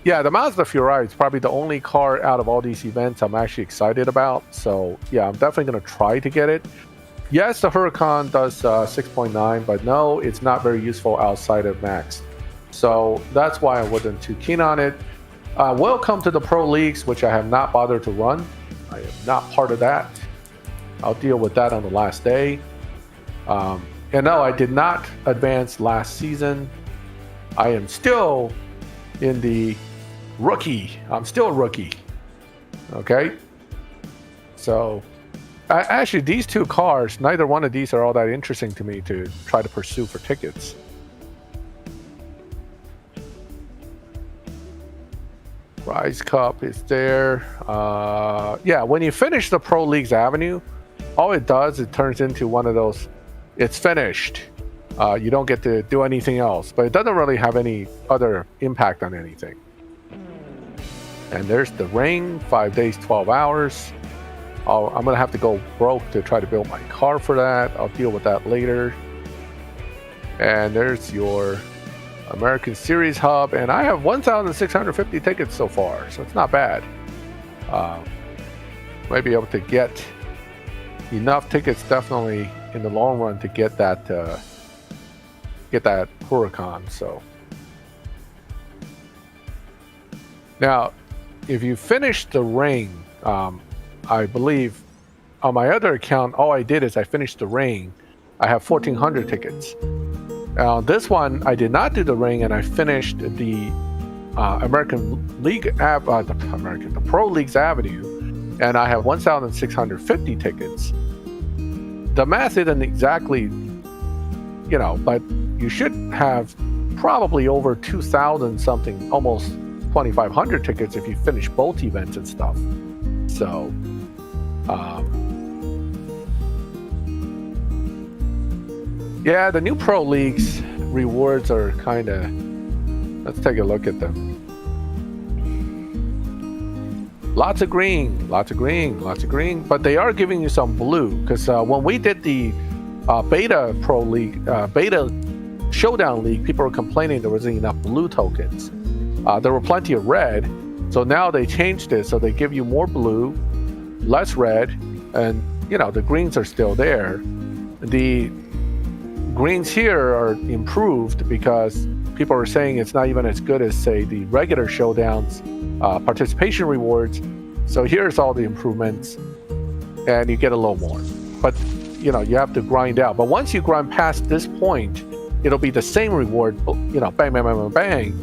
Yeah, the Mazda Furai is probably the only car out of all these events I'm actually excited about. So yeah, I'm definitely going to try to get it. Yes, the Huracan does 6.9, but no, it's not very useful outside of max. So that's why I wasn't too keen on it. Welcome to the Pro Leagues, which I have not bothered to run. I am not part of that. I'll deal with that on the last day. And no, I did not advance last season. I am still in the rookie. I'm still a rookie. Okay? So, actually, these two cars, neither one of these are all that interesting to me to try to pursue for tickets. Rise Cup is there. Yeah, when you finish the Pro Leagues Avenue, all it does, it turns into one of those, it's finished. You don't get to do anything else, but it doesn't really have any other impact on anything. And there's the ring, 5 days, 12 hours. I'm going to have to go broke to try to build my car for that. I'll deal with that later. And there's your American Series Hub. And I have 1,650 tickets so far, so it's not bad. Might be able to get enough tickets definitely in the long run to get that Huracan. So now, if you finish the ring, I believe on my other account, all I did is I finished the ring, I have 1,400 tickets. This one, I did not do the ring, and I finished the American League, the Pro Leagues Avenue, and I have 1,650 tickets. The math isn't exactly, you know, but you should have probably over 2,000 something, almost 2,500 tickets if you finish both events and stuff. So, yeah, the new Pro Leagues rewards are kind of. Let's take a look at them. Lots of green, lots of green, lots of green, but they are giving you some blue because when we did the Beta Pro League, Beta Showdown League, people were complaining there wasn't enough blue tokens. There were plenty of red, so now they changed it so they give you more blue, less red, and you know the greens are still there. The greens here are improved because people are saying it's not even as good as, say, the regular Showdowns participation rewards. So here's all the improvements, and you get a little more. But you know, you have to grind out. But once you grind past this point, it'll be the same reward. You know, bang, bang, bang, bang, bang.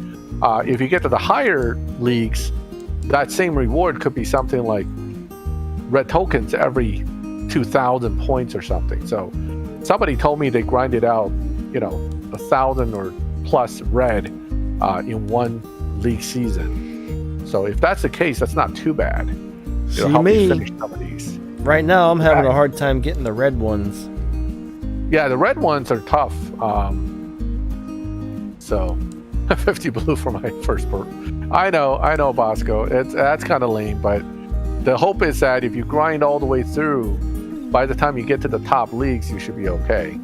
If you get to the higher leagues, that same reward could be something like red tokens every 2,000 points or something. So somebody told me they grinded out, you know, 1,000 or plus red in one league season. So if that's the case, that's not too bad. It'll help me finish some of these. Right now, I'm having a hard time getting the red ones. Yeah, the red ones are tough. So 50 blue for my first port. I know, Bosco. That's kind of lame, but the hope is that if you grind all the way through, by the time you get to the top leagues, you should be okay.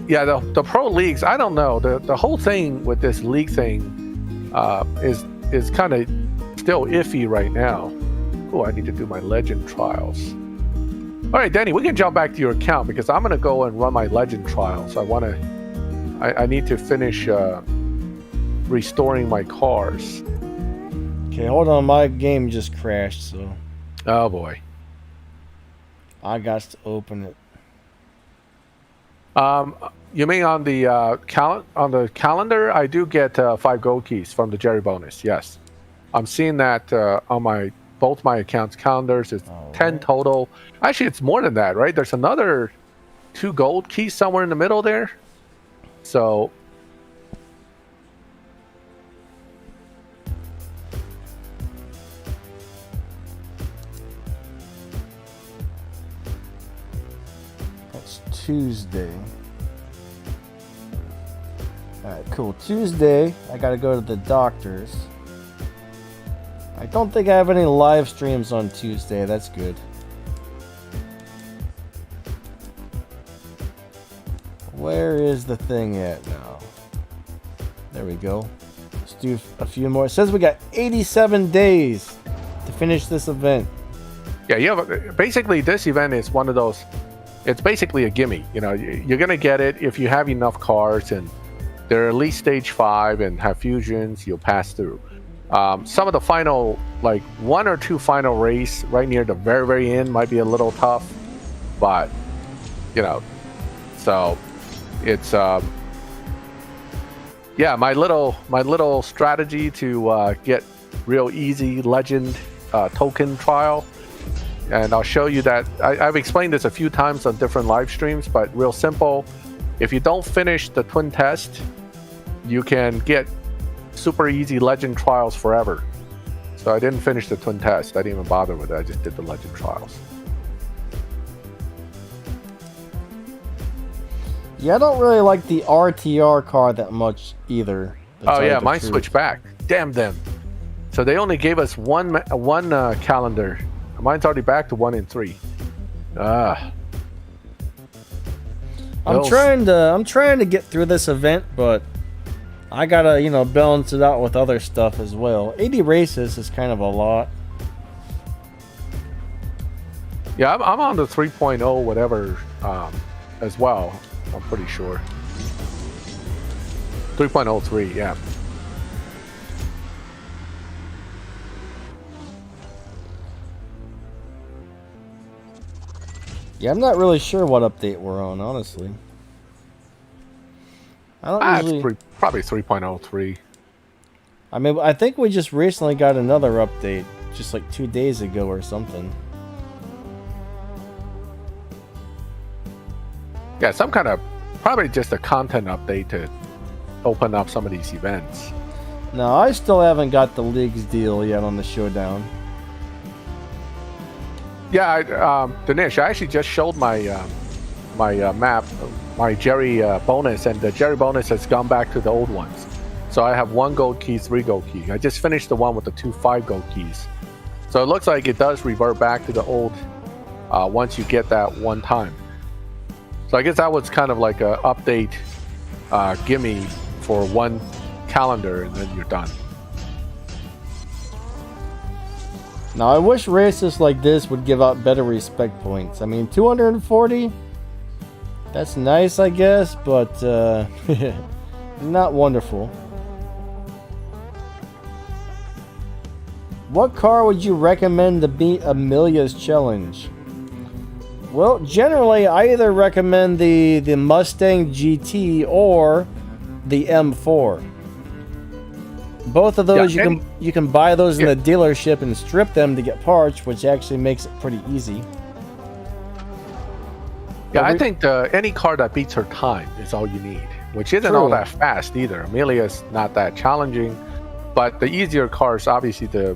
Yeah, the pro leagues, I don't know. The whole thing with this league thing is kind of still iffy right now. Oh, I need to do my legend trials. All right, Danny, we can jump back to your account because I'm going to go and run my legend trials. I need to finish restoring my cars. Okay, hold on. My game just crashed, so. Oh boy. I got to open it. You mean on the calendar? I do get 5 gold keys from the Jerry bonus. Yes, I'm seeing that on both my accounts calendars. It's 10 total. Actually, it's more than that, right? There's another 2 gold keys somewhere in the middle there. So. Tuesday. Alright, cool. Tuesday, I gotta go to the doctor's. I don't think I have any live streams on Tuesday. That's good. Where is the thing at now? There we go. Let's do a few more. It says we got 87 days to finish this event. Yeah, basically this event is one of those. It's basically a gimme. You know, you're gonna get it if you have enough cars and they're at least stage 5 and have fusions. You'll pass through. Some of the final, like 1 or 2 final race right near the very, very end might be a little tough, but you know, so it's yeah, my little strategy to get real easy legend token trial. And I'll show you that. I've explained this a few times on different live streams, but real simple. If you don't finish the twin test, you can get super easy legend trials forever. So I didn't finish the twin test. I didn't even bother with it. I just did the legend trials. Yeah, I don't really like the RTR car that much either. Oh yeah, mine switched back. Damn them. So they only gave us one calendar. Mine's already back to 1 and 3. I'm trying to get through this event, but I gotta, you know, balance it out with other stuff as well. 80 races is kind of a lot. Yeah, I'm on the 3.0 whatever as well. I'm pretty sure. 3.03, yeah. Yeah, I'm not really sure what update we're on, honestly. I don't usually... probably 3.03. I mean, I think we just recently got another update, just like 2 days ago or something. Yeah, some kind of, probably just a content update to open up some of these events. No, I still haven't got the League's deal yet on the Showdown. Yeah, Dinesh, I actually just showed my map, my Jerry bonus, and the Jerry bonus has gone back to the old ones. So I have 1 gold key, 3 gold key. I just finished the one with the 2 5 gold keys. So it looks like it does revert back to the old once you get that one time. So I guess that was kind of like a update gimme for 1 calendar, and then you're done. Now, I wish races like this would give out better respect points. I mean, 240? That's nice, I guess, but not wonderful. What car would you recommend to beat Amelia's challenge? Well, generally, I either recommend the Mustang GT or the M4. Both of those, you can buy those in the dealership and strip them to get parts, which actually makes it pretty easy. Yeah, I think any car that beats her time is all you need, which isn't all that fast either. Amelia's not that challenging, but the easier cars, obviously the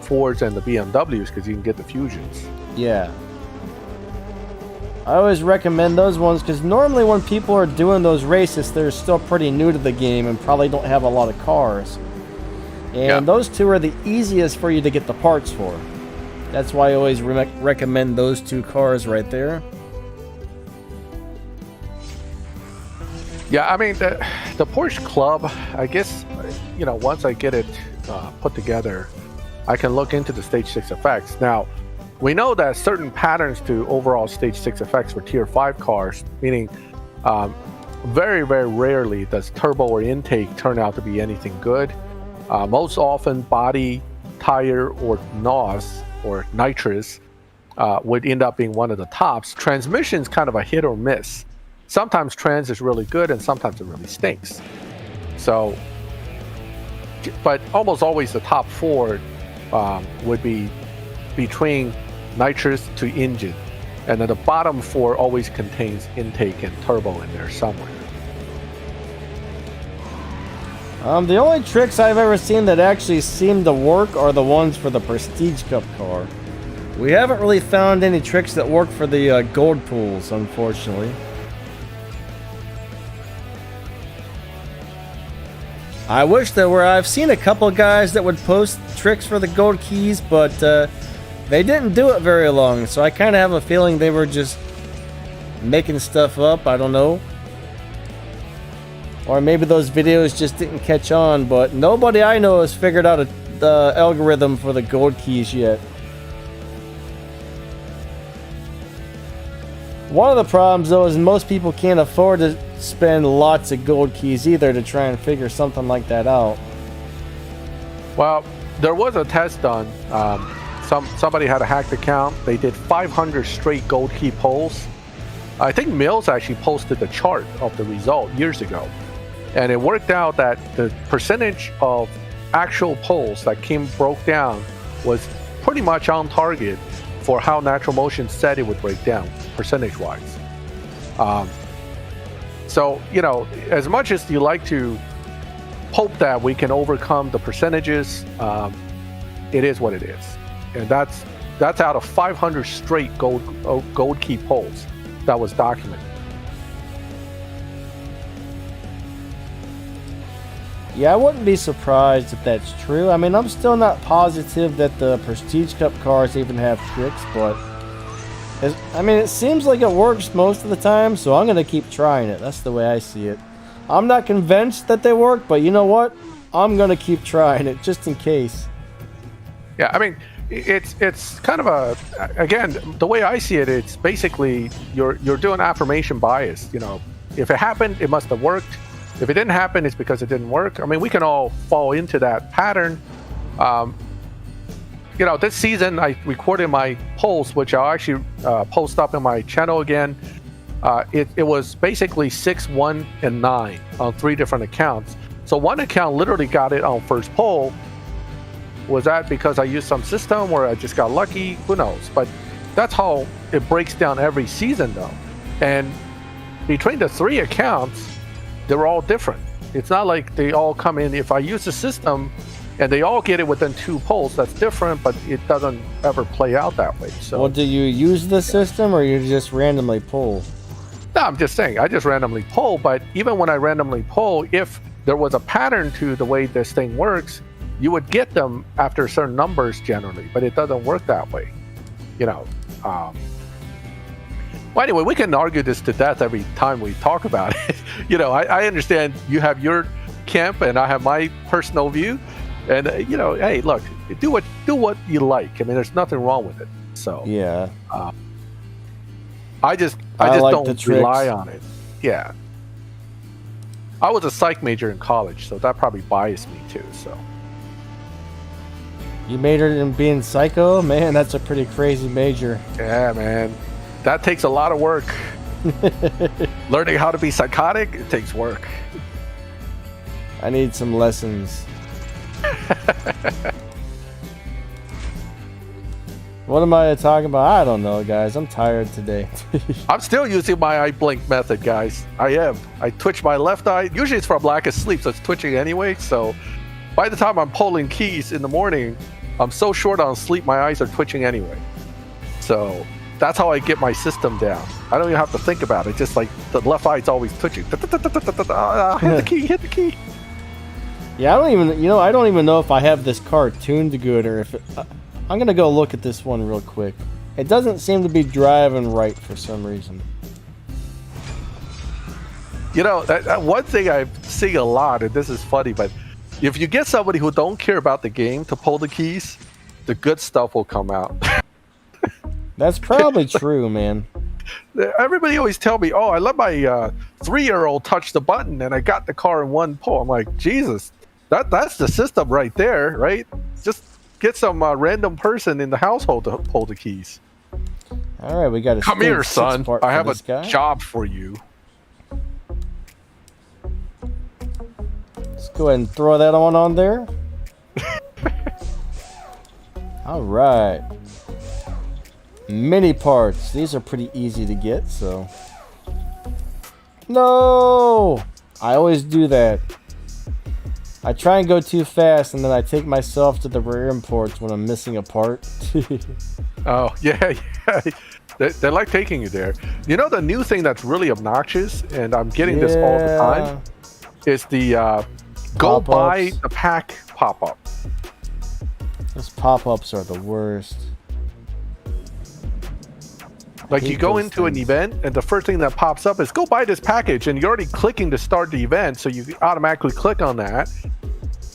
Fords and the BMWs, because you can get the Fusions. Yeah. I always recommend those ones because normally when people are doing those races, they're still pretty new to the game and probably don't have a lot of cars. And those two are the easiest for you to get the parts for. That's why I always recommend those 2 cars right there. Yeah, I mean, the Porsche Club, I guess, you know, once I get it put together, I can look into the Stage 6 effects. Now, we know that certain patterns to overall Stage 6 effects for Tier 5 cars, meaning very, very rarely does turbo or intake turn out to be anything good. Most often, body, tire, or NOS, or nitrous, would end up being one of the tops. Transmission's kind of a hit or miss. Sometimes trans is really good, and sometimes it really stinks. So, but almost always the top 4 would be between nitrous to engine. And then the bottom 4 always contains intake and turbo in there somewhere. The only tricks I've ever seen that actually seem to work are the ones for the Prestige Cup car. We haven't really found any tricks that work for the gold pools, unfortunately. I wish there were. I've seen a couple guys that would post tricks for the gold keys, but they didn't do it very long, so I kind of have a feeling they were just making stuff up. I don't know. Or maybe those videos just didn't catch on, but nobody I know has figured out the algorithm for the gold keys yet. One of the problems, though, is most people can't afford to spend lots of gold keys either to try and figure something like that out. Well, there was a test done. Somebody had a hacked account. They did 500 straight gold key polls. I think Mills actually posted the chart of the result years ago. And it worked out that the percentage of actual polls that Kim broke down was pretty much on target for how Natural Motion said it would break down, percentage-wise. So, you know, as much as you like to hope that we can overcome the percentages, it is what it is. And that's out of 500 straight gold key polls that was documented. Yeah, I wouldn't be surprised if that's true. I mean, I'm still not positive that the Prestige Cup cars even have tricks, but I mean, it seems like it works most of the time, so I'm going to keep trying it. That's the way I see it. I'm not convinced that they work, but you know what? I'm going to keep trying it just in case. Yeah, I mean, it's kind of a, again, the way I see it, it's basically you're doing affirmation bias. You know, if it happened, it must have worked. If it didn't happen, it's because it didn't work. I mean, we can all fall into that pattern. You you know, this season I recorded my polls, which I'll actually post up in my channel again. It was basically 6, 1, and 9 on 3 different accounts. So one account literally got it on first poll. Was that because I used some system or I just got lucky? Who knows? But that's how it breaks down every season, though. And between the 3 accounts, they're all different. It's not like they all come in. If I use the system and they all get it within 2 polls, that's different, but it doesn't ever play out that way. So, well, do you use the system or you just randomly pull? no, I'm just saying, I just randomly poll, but even when I randomly poll, if there was a pattern to the way this thing works, you would get them after certain numbers generally, but it doesn't work that way. You know, well, anyway, we can argue this to death every time we talk about it. You know, I understand you have your camp and I have my personal view, and you know, hey, look, do what you like. I mean, there's nothing wrong with it. So yeah, I just like don't rely on it. Yeah, I was a psych major in college, so that probably biased me too. So you majored in being psycho, man. That's a pretty crazy major. yeah, man. That takes a lot of work. Learning how to be psychotic, it takes work. I need some lessons. What am I talking about? I don't know, guys. I'm tired today. I'm still using my eye blink method, guys. I am. I twitch my left eye. Usually it's from lack of sleep, so it's twitching anyway. So by the time I'm pulling keys in the morning, I'm so short on sleep, my eyes are twitching anyway. So that's how I get my system down. I don't even have to think about it. Just like the left eye's always twitching. Hit the key, hit the key. Yeah, I don't even know if I have this car tuned good or if it, I'm gonna go look at this one real quick. It doesn't seem to be driving right for some reason. You know, that one thing I see a lot, and this is funny, but if you get somebody who don't care about the game to pull the keys, the good stuff will come out. That's probably true, man. Everybody always tell me, oh, I let my 3-year-old touch the button and I got the car in one pull. I'm like, Jesus, that's the system right there, right? Just get some random person in the household to pull the keys. All right, we got a come here, son. I have a guy. job for you. Let's go ahead and throw that on there. All right. Mini parts. These are pretty easy to get, so. No! I always do that. I try and go too fast, and then I take myself to the rear imports when I'm missing a part. Oh, yeah. They like taking you there. You know the new thing that's really obnoxious, and I'm getting this all the time, is the go Pop-ups. buy the pack pop-up. Those pop-ups are the worst. Like you go into an event and the first thing that pops up is go buy this package, and you're already clicking to start the event, so you automatically click on that.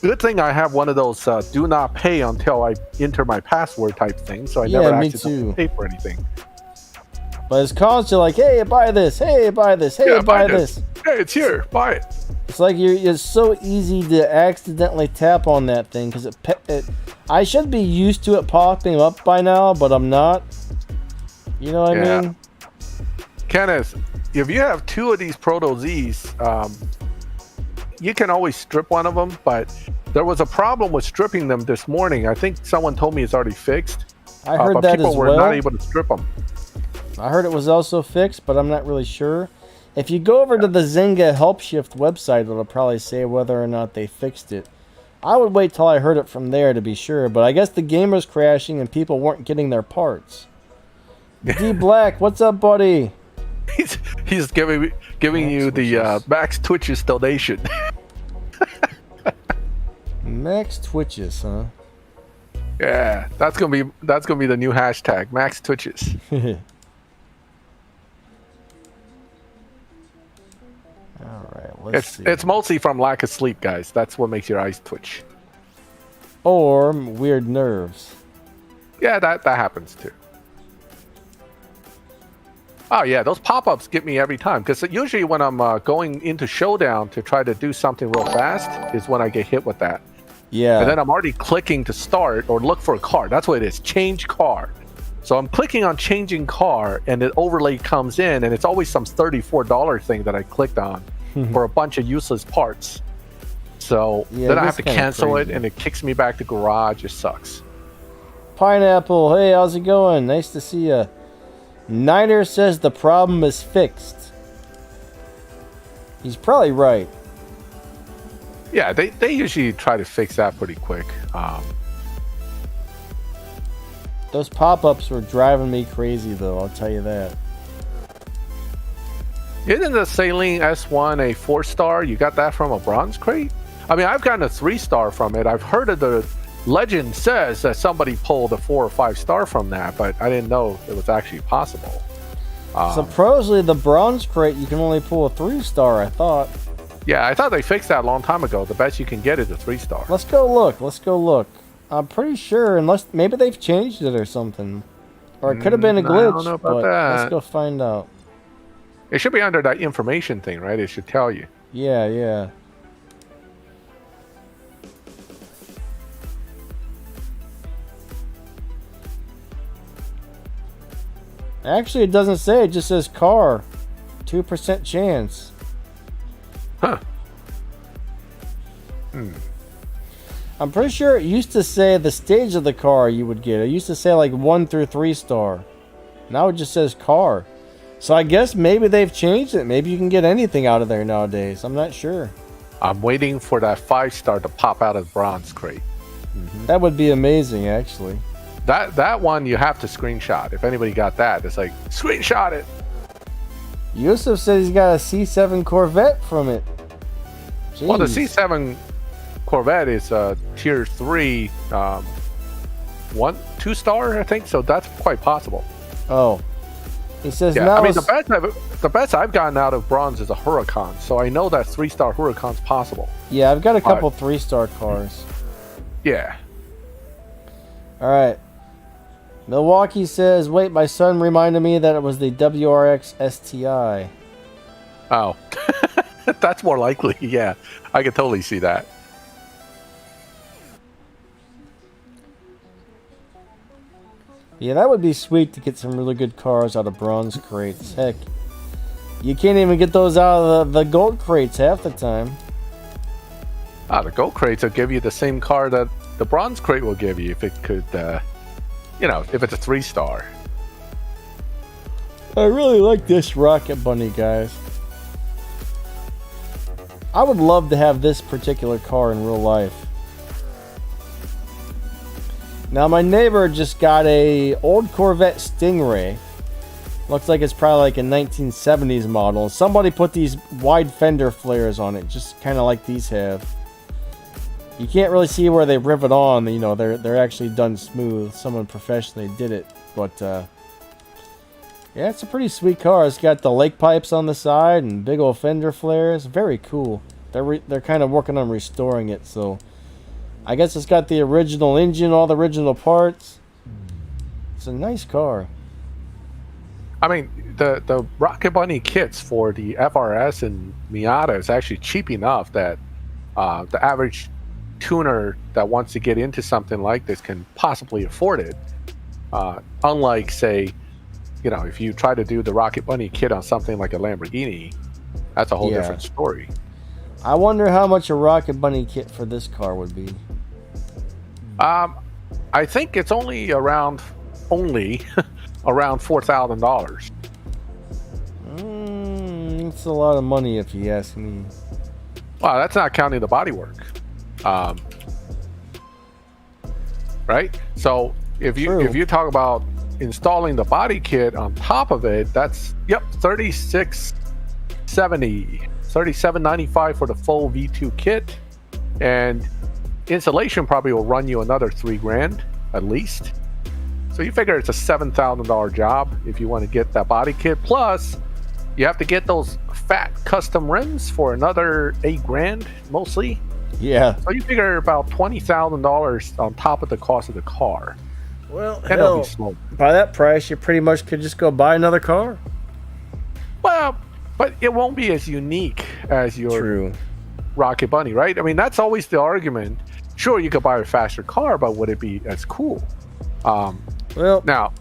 Good thing I have one of those do not pay until I enter my password type thing, so I never actually pay for anything. But it's constantly like, hey, buy this, hey, buy this, hey, buy this. Hey, it's here, buy it. It's like it's so easy to accidentally tap on that thing because I should be used to it popping up by now, but I'm not. You know what I mean? Kenneth, if you have 2 of these Proto-Zs, you can always strip one of them, but there was a problem with stripping them this morning. I think someone told me it's already fixed. I heard but that people as were well. not able to strip them. I heard it was also fixed, but I'm not really sure. If you go over to the Zynga Help Shift website, it'll probably say whether or not they fixed it. I would wait till I heard it from there to be sure, but I guess the game was crashing and people weren't getting their parts. D Black, what's up, buddy? He's giving you the Max Twitches donation. Max Twitches, huh? Yeah, that's gonna be the new hashtag, Max Twitches. All right, let's see. It's mostly from lack of sleep, guys. That's what makes your eyes twitch. Or weird nerves. Yeah, that happens too. Oh yeah, those pop-ups get me every time, because usually when I'm going into Showdown to try to do something real fast is when I get hit with that. Yeah. And then I'm already clicking to start or look for a car. That's what it is. Change car. So I'm clicking on changing car, and the overlay comes in, and it's always some $34 thing that I clicked on for a bunch of useless parts. So then I have to cancel it, and it kicks me back to garage. It sucks. Pineapple, hey, how's it going? Nice to see you. Niner says the problem is fixed. He's probably right. Yeah, they usually try to fix that pretty quick. Those pop-ups were driving me crazy, though, I'll tell you that. Isn't the Saline S1 a 4-star? You got that from a bronze crate? I mean, I've gotten a 3-star from it. I've heard of the legend says that somebody pulled a 4 or 5-star from that, but I didn't know it was actually possible. Supposedly, the bronze crate, you can only pull a 3-star, I thought. Yeah, I thought they fixed that a long time ago. The best you can get is a 3-star. Let's go look. I'm pretty sure, unless maybe they've changed it or something. Or it could have been a glitch, I don't know about that. Let's go find out. It should be under that information thing, right? It should tell you. Yeah. Actually, it doesn't say. It just says car. 2% chance. Huh. I'm pretty sure it used to say the stage of the car you would get. It used to say like 1 through 3-star. Now it just says car. So I guess maybe they've changed it. Maybe you can get anything out of there nowadays. I'm not sure. I'm waiting for that 5-star to pop out of the bronze crate. That would be amazing, actually. That one you have to screenshot. If anybody got that, it's like, screenshot it. Yusuf said he's got a C7 Corvette from it. Jeez. Well, the C7 Corvette is tier 3, 2-star, I think. So that's quite possible. Oh, he says yeah. now. I mean, the best I've gotten out of bronze is a Huracan. So I know that 3-star Huracan's possible. Yeah, I've got a couple 3-star cars. Yeah. All right. Milwaukee says, wait, my son reminded me that it was the WRX STI. Oh, that's more likely. Yeah, I could totally see that. Yeah, that would be sweet to get some really good cars out of bronze crates. Heck, you can't even get those out of the gold crates half the time. The gold crates will give you the same car that the bronze crate will give you if it could, if it's a 3-star. I really like this Rocket Bunny, guys. I would love to have this particular car in real life. Now, my neighbor just got a old Corvette Stingray. Looks like it's probably like a 1970s model. Somebody put these wide fender flares on it, just kind of like these have. You can't really see where they rivet on. You know, they're actually done smooth. Someone professionally did it, but yeah, it's a pretty sweet car. It's got the lake pipes on the side and big old fender flares. Very cool. They're kind of working on restoring it, so I guess it's got the original engine, all the original parts. It's a nice car. I mean, the Rocket Bunny kits for the FRS and Miata is actually cheap enough that the average tuner that wants to get into something like this can possibly afford it. Unlike, say, if you try to do the Rocket Bunny kit on something like a Lamborghini, that's a whole different story. I wonder how much a Rocket Bunny kit for this car would be. I think it's only around $4,000. It's a lot of money if you ask me. Wow, that's not counting the bodywork. Right? So if you talk about installing the body kit on top of it, that's $37.95 for the full V2 kit, and installation probably will run you another $3,000 at least. So you figure it's a $7,000 job if you want to get that body kit. Plus, you have to get those fat custom rims for another $8,000 mostly. Yeah. So you figure about $20,000 on top of the cost of the car. Well, and it'll be slow. By that price, you pretty much could just go buy another car. Well, but it won't be as unique as your Rocket Bunny, right? I mean, that's always the argument Sure, you could buy a faster car, but would it be as cool? Well, Now,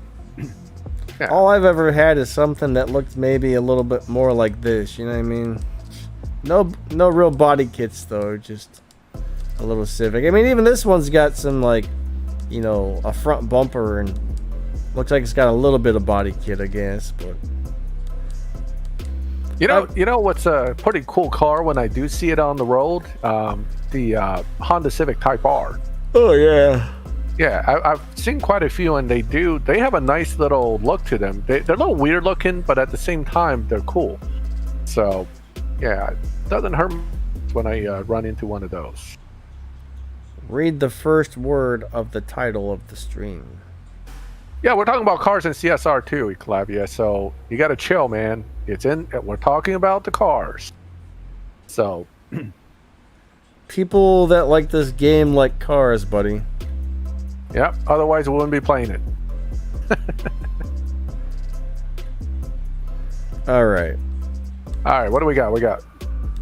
yeah. all I've ever had is something that looked maybe a little bit more like this. You know what I mean? No real body kits though. Just a little Civic. I mean, even this one's got some like, you know, a front bumper and looks like it's got a little bit of body kit, I guess. But you know what's a pretty cool car when I do see it on the road? The Honda Civic Type R. Oh yeah. Yeah, I've seen quite a few, and they have a nice little look to them. They're a little weird looking, but at the same time, they're cool. So, yeah, it doesn't hurt when I run into one of those. Read the first word of the title of the stream. Yeah, we're talking about cars in CSR2, Eclavia, so you got to chill, man. We're talking about the cars. So, people that like this game like cars, buddy. Yep, otherwise we wouldn't be playing it. Alright, what do we got? We got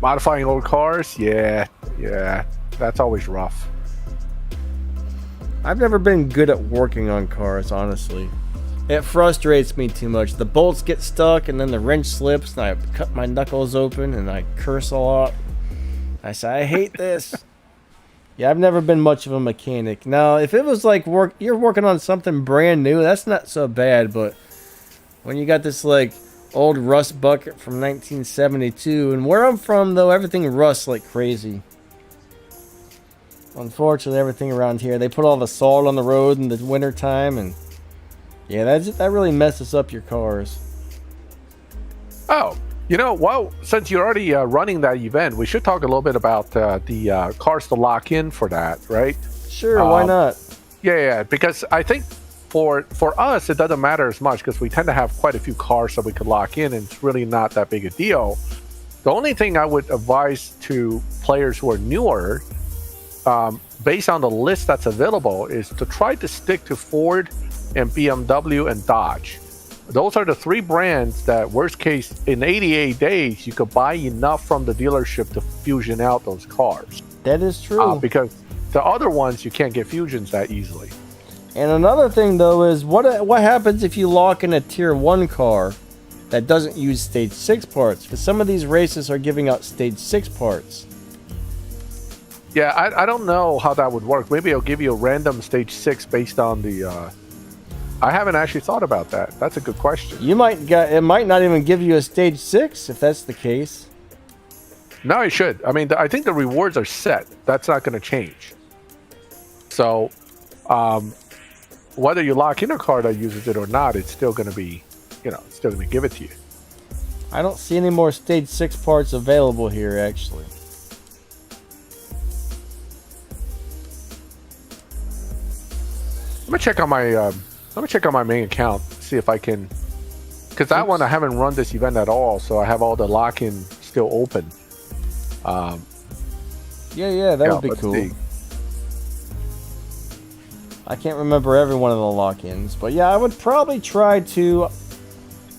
modifying old cars. Yeah, that's always rough. I've never been good at working on cars, honestly. It frustrates me too much. The bolts get stuck and then the wrench slips and I cut my knuckles open and I curse a lot. I say, I hate this. Yeah, I've never been much of a mechanic. Now, if it was like you're working on something brand new, that's not so bad. But when you got this like old rust bucket from 1972, and where I'm from though, everything rusts like crazy. Unfortunately, everything around here, they put all the salt on the road in the winter time, and yeah, that really messes up your cars. Oh. Well, since you're already running that event, we should talk a little bit about the cars to lock in for that, right? Sure, why not? Yeah, because I think for us, it doesn't matter as much because we tend to have quite a few cars that we could lock in, and it's really not that big a deal. The only thing I would advise to players who are newer, based on the list that's available, is to try to stick to Ford and BMW and Dodge. Those are the three brands that, worst case, in 88 days, you could buy enough from the dealership to fusion out those cars. That is true. Because the other ones, you can't get fusions that easily. And another thing, though, is what happens if you lock in a Tier 1 car that doesn't use Stage 6 parts? Because some of these races are giving out Stage 6 parts. Yeah, I don't know how that would work. Maybe it'll give you a random Stage 6 based on the... I haven't actually thought about that. That's a good question. It might not even give you a Stage 6 if that's the case. No, it should. I mean, I think the rewards are set. That's not going to change. So, whether you lock in a car that uses it or not, it's still going to be, it's still going to give it to you. I don't see any more Stage 6 parts available here, actually. Let me check on my main account, see if I can, because that one I haven't run this event at all, so I have all the lock-in still open. Yeah, that would be cool. See. I can't remember every one of the lock-ins, but yeah, I would probably try to...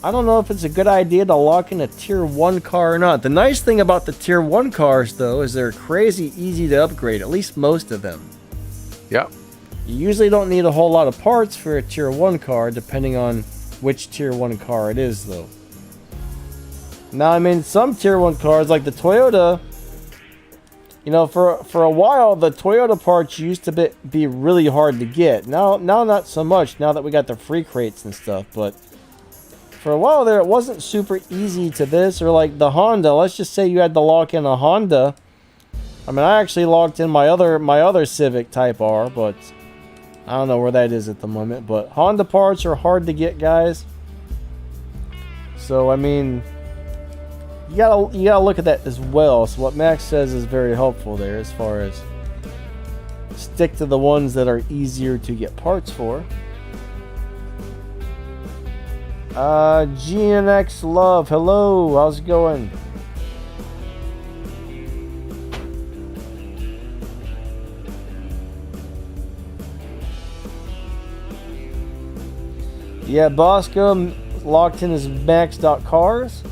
I don't know if it's a good idea to lock in a Tier 1 car or not. The nice thing about the Tier 1 cars, though, is they're crazy easy to upgrade, at least most of them. Yep. You usually don't need a whole lot of parts for a Tier 1 car, depending on which Tier 1 car it is, though. Now, I mean, some Tier 1 cars, like the Toyota, for a while, the Toyota parts used to be really hard to get. Now not so much, now that we got the free crates and stuff, but for a while there, it wasn't super easy to this, or like the Honda. Let's just say you had to lock in a Honda. I mean, I actually locked in my other Civic Type R, but... I don't know where that is at the moment, but Honda parts are hard to get, guys. So, I mean, you gotta look at that as well. So what Max says is very helpful there as far as stick to the ones that are easier to get parts for. GNX Love, hello, how's it going? Yeah, Bosco locked in his max.cars.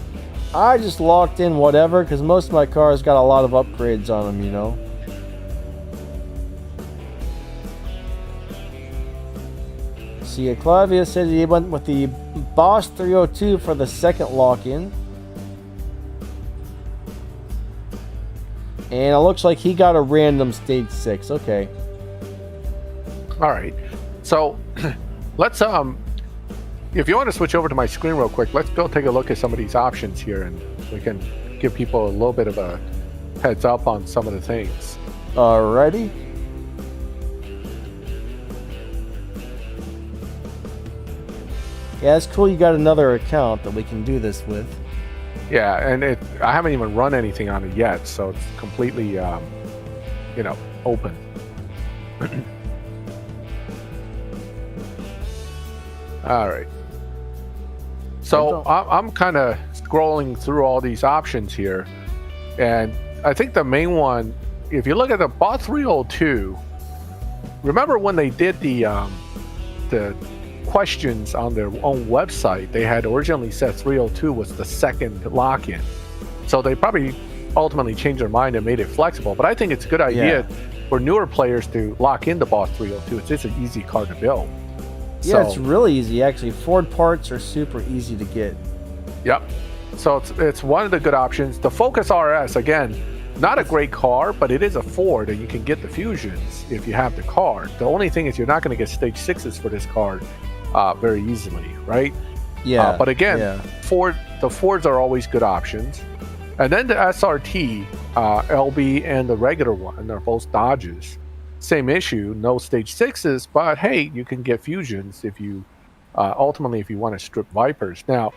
I just locked in whatever because most of my cars got a lot of upgrades on them, See, Clavia said he went with the Boss 302 for the second lock-in. And it looks like he got a random stage 6. Okay. All right. So let's if you want to switch over to my screen real quick, let's go take a look at some of these options here, and we can give people a little bit of a heads up on some of the things. Alrighty. Yeah, it's cool you got another account that we can do this with. Yeah, and I haven't even run anything on it yet, so it's completely, open. All right. So I'm kind of scrolling through all these options here, and I think the main one, if you look at the Bot 302, remember when they did the questions on their own website, they had originally said 302 was the second lock-in. So they probably ultimately changed their mind and made it flexible. But I think it's a good idea for newer players to lock into Boss 302. It's just an easy car to build. Yeah, it's really easy, actually. Ford parts are super easy to get. Yep. So it's one of the good options. The Focus RS, again, not a great car, but it is a Ford, and you can get the Fusions if you have the car. The only thing is you're not going to get stage 6s for this car very easily, right? Yeah. But again, the Fords are always good options. And then the SRT, LB, and the regular one are both Dodges. Same issue, no stage 6s, but hey, you can get Fusions if you ultimately if you want to strip Vipers. Now,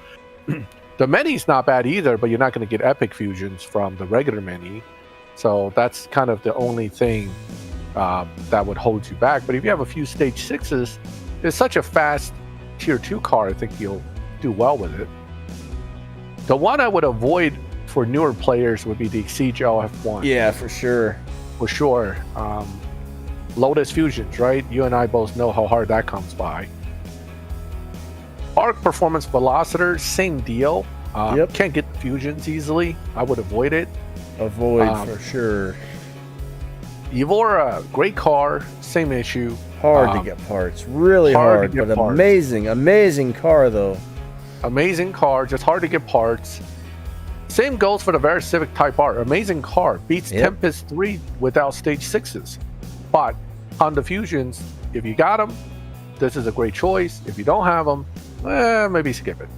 the Mini's not bad either, but you're not going to get epic Fusions from the regular Mini. So that's kind of the only thing that would hold you back. But if you have a few stage 6s, it's such a fast tier 2 car, I think you'll do well with it. The one I would avoid for newer players would be the Exige LF1. Yeah, for sure. For sure. Lotus Fusions, right? You and I both know how hard that comes by. Arc Performance Velociter, same deal. Can't get the Fusions easily. I would avoid it. Avoid for sure. Evora, great car, same issue. Hard to get parts. Really hard, but parts. Amazing car though. Amazing car, just hard to get parts. Same goes for the Vera Civic Type R. Amazing car. Beats Tempest 3 without stage 6s. But on the Fusions, if you got them, this is a great choice. If you don't have them, maybe skip it.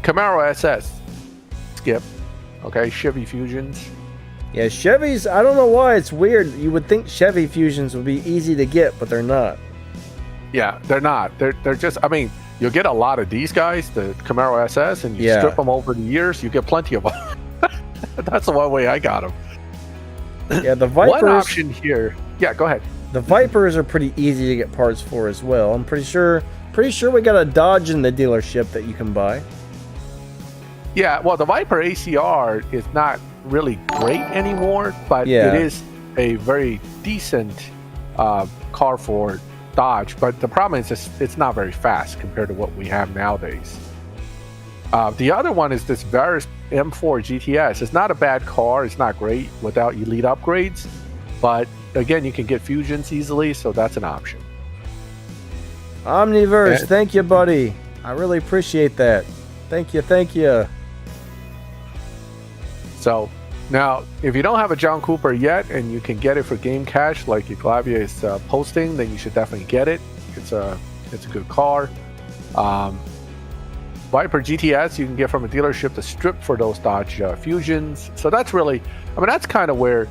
Camaro SS, skip. Okay, Chevy Fusions. Yeah, Chevys, I don't know why, it's weird. You would think Chevy Fusions would be easy to get, but they're not. Yeah, they're not. They're just, I mean, you'll get a lot of these guys, the Camaro SS, and you strip them over the years, you get plenty of them. That's the one way I got them. Yeah, the Vipers. One option here. Yeah, go ahead. The Vipers are pretty easy to get parts for as well. I'm pretty sure we got a Dodge in the dealership that you can buy. Yeah, well, the Viper ACR is not really great anymore, but it is a very decent car for Dodge. But the problem is it's not very fast compared to what we have nowadays. The other one is this Varus M4 GTS. It's not a bad car. It's not great without elite upgrades, but again, you can get Fusions easily, so that's an option. Omniverse, thank you, buddy. I really appreciate that. Thank you. So now, if you don't have a John Cooper yet and you can get it for Game Cash, like Yuglavia is posting, then you should definitely get it. It's a good car. Viper GTS you can get from a dealership to strip for those Dodge Fusions. So that's really, I mean, that's kind of where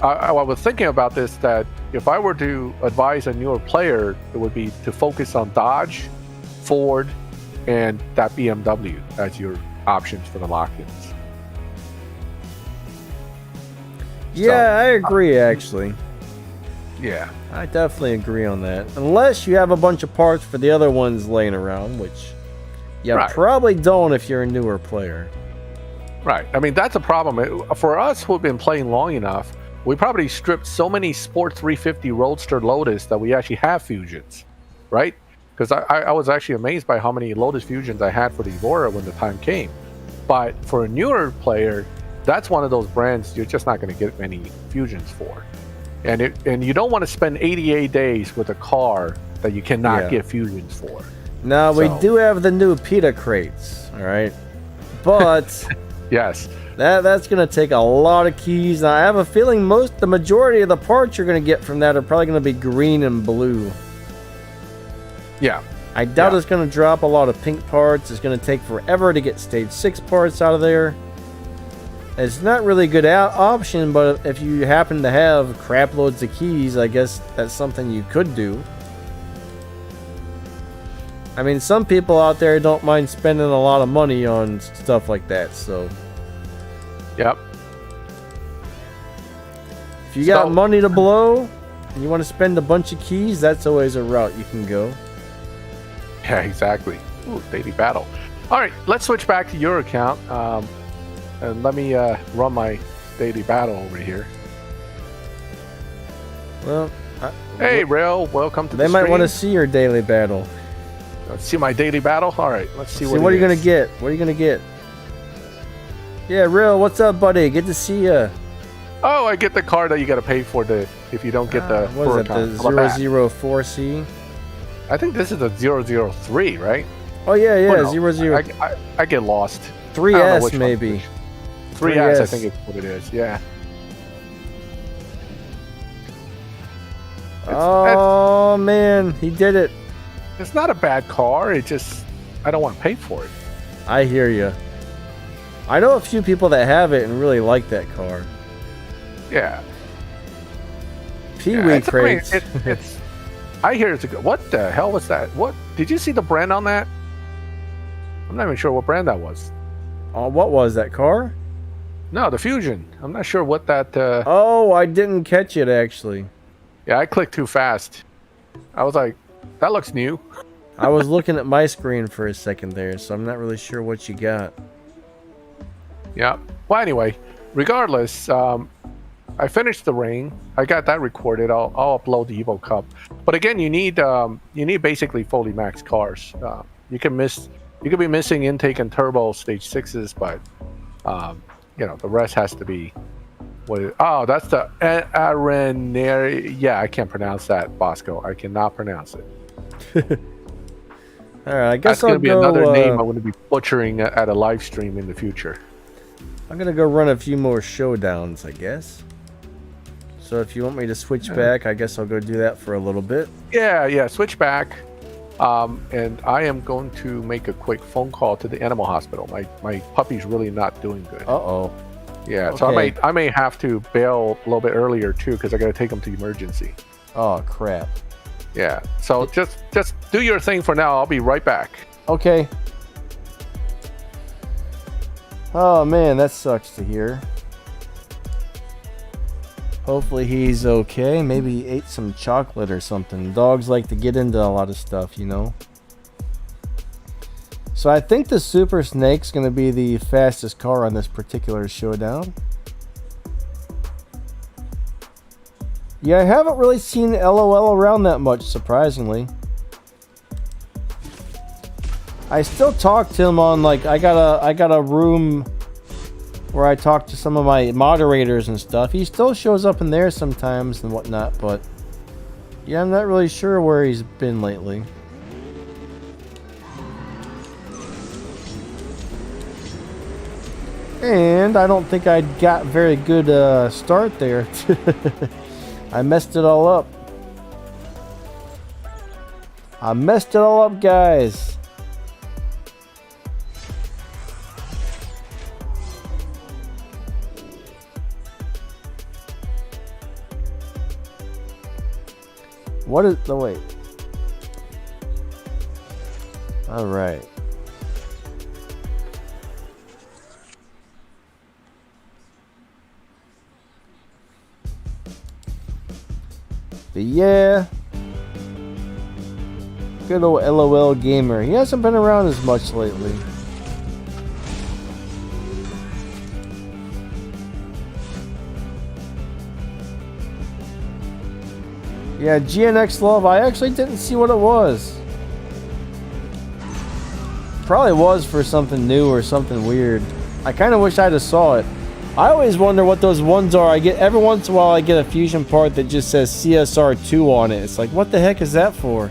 I was thinking about this, that if I were to advise a newer player, it would be to focus on Dodge, Ford, and that BMW as your options for the lock-ins. Yeah, I agree, actually. Yeah. I definitely agree on that. Unless you have a bunch of parts for the other ones laying around, which you probably don't if you're a newer player. Right. I mean, that's a problem. For us who've been playing long enough, we probably stripped so many Sport 350 Roadster Lotus that we actually have Fusions, right? Because I was actually amazed by how many Lotus Fusions I had for the Evora when the time came. But for a newer player, that's one of those brands you're just not going to get many Fusions for. and you don't want to spend 88 days with a car that you cannot get fusions for. Now we do have the new PETA crates, all right, but yes, that's gonna take a lot of keys. Now I have a feeling the majority of the parts you're gonna get from that are probably gonna be green and blue. Yeah. I doubt it's going to drop a lot of pink parts. It's going to take forever to get stage 6 parts out of there. It's not really a good option, but if you happen to have crap loads of keys, I guess that's something you could do. I mean, some people out there don't mind spending a lot of money on stuff like that, so. Yep. If you got money to blow, and you want to spend a bunch of keys, that's always a route you can go. Yeah, exactly. Ooh, daily battle. All right, let's switch back to your account. And let me run my daily battle over here. Well, hey, Rail, welcome to the stream. They might want to see your daily battle. Let's see my daily battle. All right, let's see what are you gonna get. What are you gonna get? Yeah, Rail, what's up, buddy? Good to see you. Oh, I get the card that you got to pay for if you don't get the. What is it? The 004C. I think this is a 003, right? Oh yeah, no, 00. I get lost. 3S maybe. 3S, I think it's what it is. Yeah. Oh man, he did it. It's not a bad car. It just I don't want to pay for it. I hear you. I know a few people that have it and really like that car. Yeah. Pee-wee crates. It's I hear it's a good. What the hell was that? What did you see the brand on that? I'm not even sure what brand that was. What was that car? No, the Fusion. I'm not sure what that. Oh, I didn't catch it actually. Yeah, I clicked too fast. I was like, that looks new. I was looking at my screen for a second there, so I'm not really sure what you got. Yeah. Well, anyway, regardless, I finished the ring. I got that recorded. I'll upload the Evo Cup. But again, you need basically fully maxed cars. You can be missing intake and turbo stage 6s, but the rest has to be. That's the Arenary. Yeah, I can't pronounce that, Bosco. I cannot pronounce it. All right, I guess that's going to be another name I'm going to be butchering at a live stream in the future. I'm gonna go run a few more showdowns, I guess. So if you want me to switch back, I guess I'll go do that for a little bit. Yeah, switch back. And I am going to make a quick phone call to the animal hospital. My puppy's really not doing good. Uh-oh. Yeah, so I may have to bail a little bit earlier too, because I got to take him to emergency. Oh crap. Yeah. So just do your thing for now. I'll be right back. Okay. Oh man, that sucks to hear. Hopefully he's okay. Maybe he ate some chocolate or something. Dogs like to get into a lot of stuff, you know. So I think the Super Snake's going to be the fastest car on this particular showdown. Yeah, I haven't really seen LOL around that much, surprisingly. I still talk to him on, like, I got a room where I talk to some of my moderators and stuff. He still shows up in there sometimes and whatnot, but yeah, I'm not really sure where he's been lately. And I don't think I got very good start there. I messed it all up. I messed it all up, guys. What is the wait? All right. But yeah, good old LOL gamer. He hasn't been around as much lately. Yeah, GNX Love, I actually didn't see what it was. Probably was for something new or something weird. I kind of wish I'd have saw it. I always wonder what those ones are. I get every once in a while I get a fusion part that just says CSR2 on it. It's like, what the heck is that for?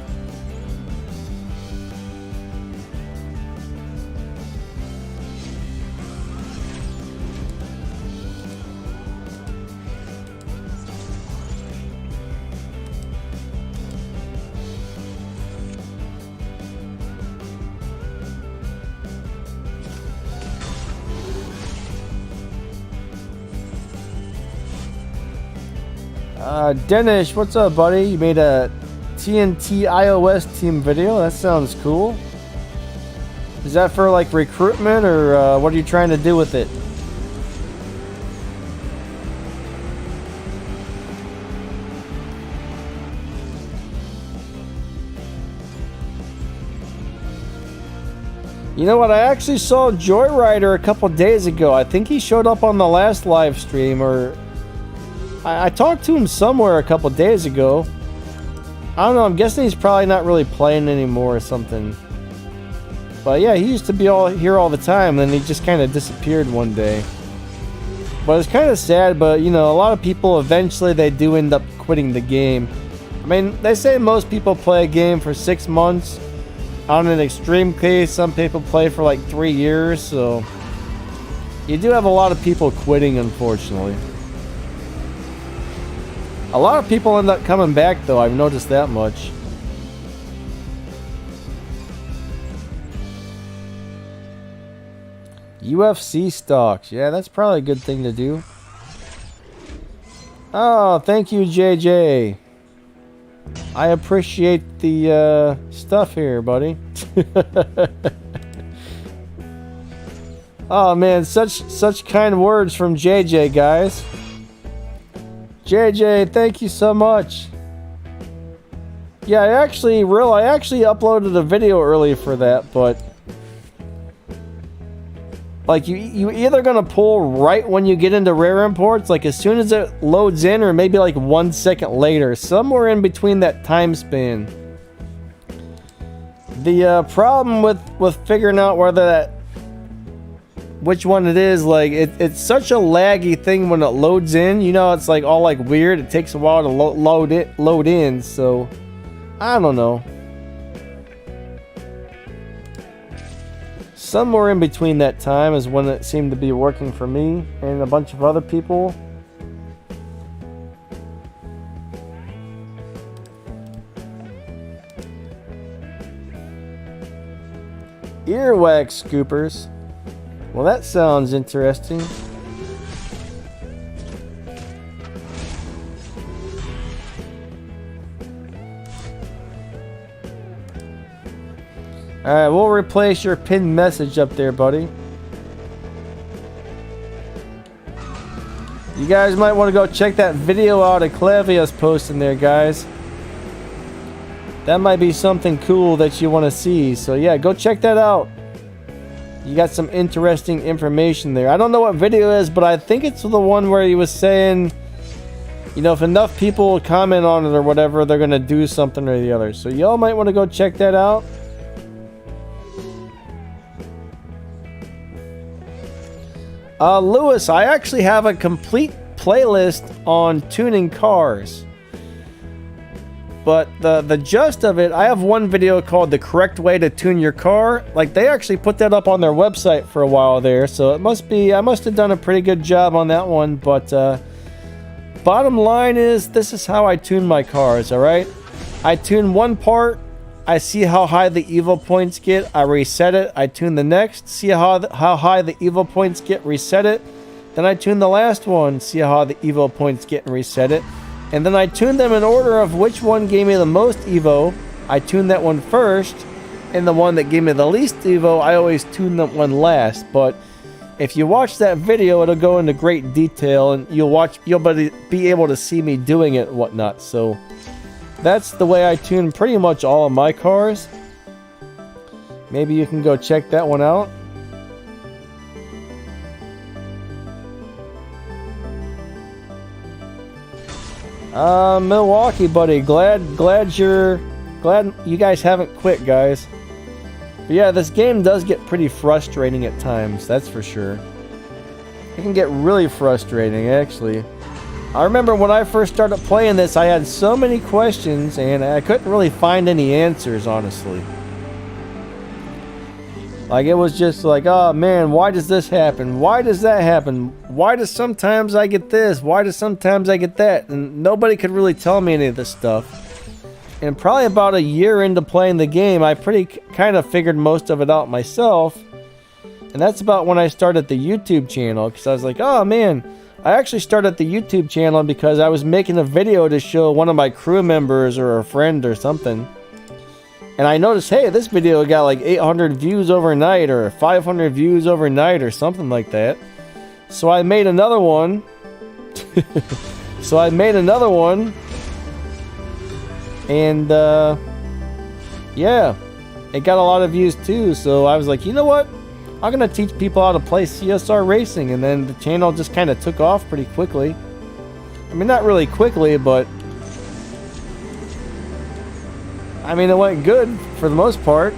Dennis, what's up, buddy? You made a TNT iOS team video. That sounds cool. Is that for like recruitment, or what are you trying to do with it? You know what? I actually saw Joyrider a couple days ago. I think he showed up on the last live stream, or I talked to him somewhere a couple days ago. I don't know, I'm guessing he's probably not really playing anymore or something. But yeah, he used to be here all the time, and then he just kind of disappeared one day. But it's kind of sad, but you know, a lot of people eventually they do end up quitting the game. I mean, they say most people play a game for 6 months. On an extreme case, some people play for like 3 years, so you do have a lot of people quitting, unfortunately. A lot of people end up coming back, though. I've noticed that much. UFC stocks. Yeah, that's probably a good thing to do. Oh, thank you, JJ. I appreciate the stuff here, buddy. Oh, man, such kind words from JJ, guys. JJ, thank you so much. Yeah, I actually uploaded a video early for that, but like you either gonna pull right when you get into rare imports, like as soon as it loads in, or maybe like 1 second later, somewhere in between that time span. The problem with figuring out whether which one it is, like it's such a laggy thing when it loads in. You know, it's like all like weird. It takes a while to load in. So I don't know. Somewhere in between that time is when it seemed to be working for me and a bunch of other people. Earwax scoopers. Well, that sounds interesting. Alright, we'll replace your pinned message up there, buddy. You guys might want to go check that video out that Clavia's posting there, guys. That might be something cool that you want to see. So yeah, go check that out. You got some interesting information there. I don't know what video it is, but I think it's the one where he was saying, you know, if enough people comment on it or whatever, they're going to do something or the other. So y'all might want to go check that out. Lewis, I actually have a complete playlist on tuning cars. But the gist of it, I have one video called The Correct Way to Tune Your Car. Like, they actually put that up on their website for a while there. So it must be, I must have done a pretty good job on that one. But bottom line is, this is how I tune my cars, alright? I tune one part. I see how high the evil points get. I reset it. I tune the next. See how high the evil points get. Reset it. Then I tune the last one. See how the evil points get and reset it. And then I tune them in order of which one gave me the most Evo. I tune that one first. And the one that gave me the least Evo, I always tune that one last. But if you watch that video, it'll go into great detail. And you'll be able to see me doing it and whatnot. So that's the way I tune pretty much all of my cars. Maybe you can go check that one out. Milwaukee, buddy. Glad you guys haven't quit, guys. But yeah, this game does get pretty frustrating at times, that's for sure. It can get really frustrating, actually. I remember when I first started playing this, I had so many questions, and I couldn't really find any answers, honestly. Like, it was just like, oh man, why does this happen? Why does that happen? Why does sometimes I get this? Why does sometimes I get that? And nobody could really tell me any of this stuff. And probably about a year into playing the game, I kind of figured most of it out myself. And that's about when I started the YouTube channel, because I was like, oh man, I actually started the YouTube channel because I was making a video to show one of my crew members or a friend or something. And I noticed, hey, this video got like 800 views overnight or 500 views overnight or something like that. So I made another one. And yeah, it got a lot of views too. So I was like, you know what? I'm gonna teach people how to play CSR racing, and then the channel just kind of took off pretty quickly. I mean, not really quickly, but I mean, it went good for the most part.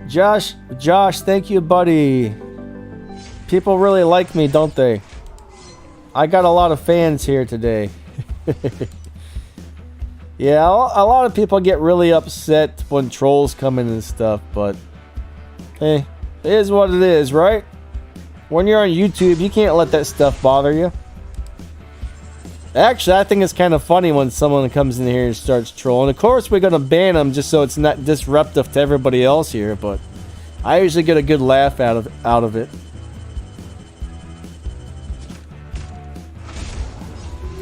Josh, thank you, buddy. People really like me, don't they? I got a lot of fans here today. Yeah, a lot of people get really upset when trolls come in and stuff, but hey, it is what it is, right? When you're on YouTube, you can't let that stuff bother you. Actually, I think it's kind of funny when someone comes in here and starts trolling. Of course, we're going to ban them just so it's not disruptive to everybody else here, but I usually get a good laugh out of it.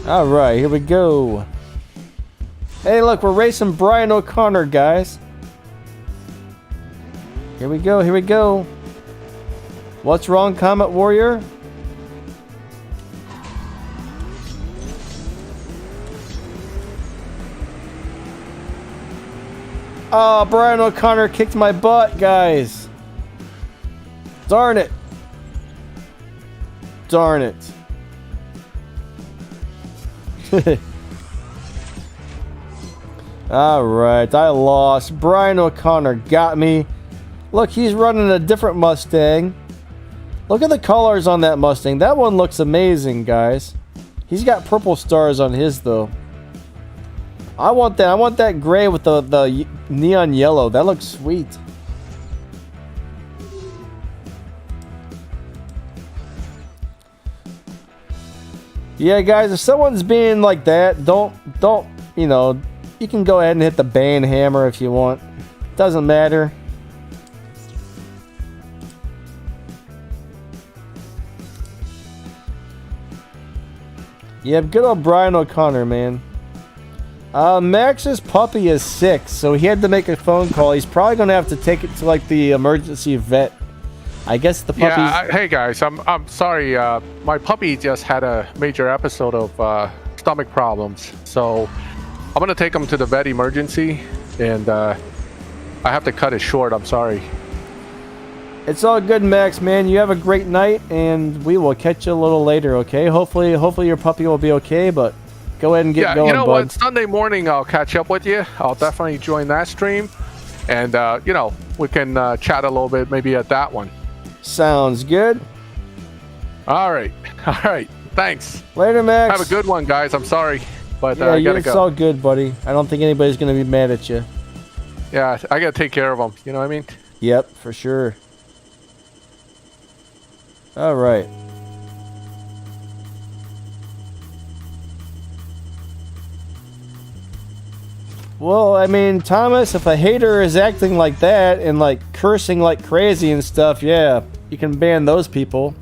Alright, here we go. Hey, look, we're racing Brian O'Connor, guys. Here we go, here we go. What's wrong, Comet Warrior? Oh, Brian O'Connor kicked my butt, guys. Darn it. Darn it. Alright, I lost. Brian O'Connor got me. Look, he's running a different Mustang. Look at the colors on that Mustang. That one looks amazing, guys. He's got purple stars on his, though. I want that. I want that gray with the neon yellow. That looks sweet. Yeah, guys, if someone's being like that, don't, you know, you can go ahead and hit the ban hammer if you want. Doesn't matter. Yeah, good old Brian O'Connor, man. Max's puppy is sick, so he had to make a phone call. He's probably going to have to take it to, like, the emergency vet. I guess the puppy's... Yeah, hey, guys, I'm sorry. My puppy just had a major episode of stomach problems, so I'm going to take him to the vet emergency, and I have to cut it short. I'm sorry. It's all good, Max, man. You have a great night, and we will catch you a little later, okay? Hopefully your puppy will be okay, but go ahead and get going, you know bud. what? Sunday morning, I'll catch up with you. I'll definitely join that stream, and, you know, we can chat a little bit maybe at that one. Sounds good. All right. All right. Thanks. Later, Max. Have a good one, guys. I'm sorry, but yeah, I gotta it's go. all good, buddy. I don't think anybody's going to be mad at you. Yeah, I gotta take care of them. You know what I mean? Yep, for sure. All right. Well, I mean, Thomas, if a hater is acting like that and, like, cursing like crazy and stuff, yeah, you can ban those people.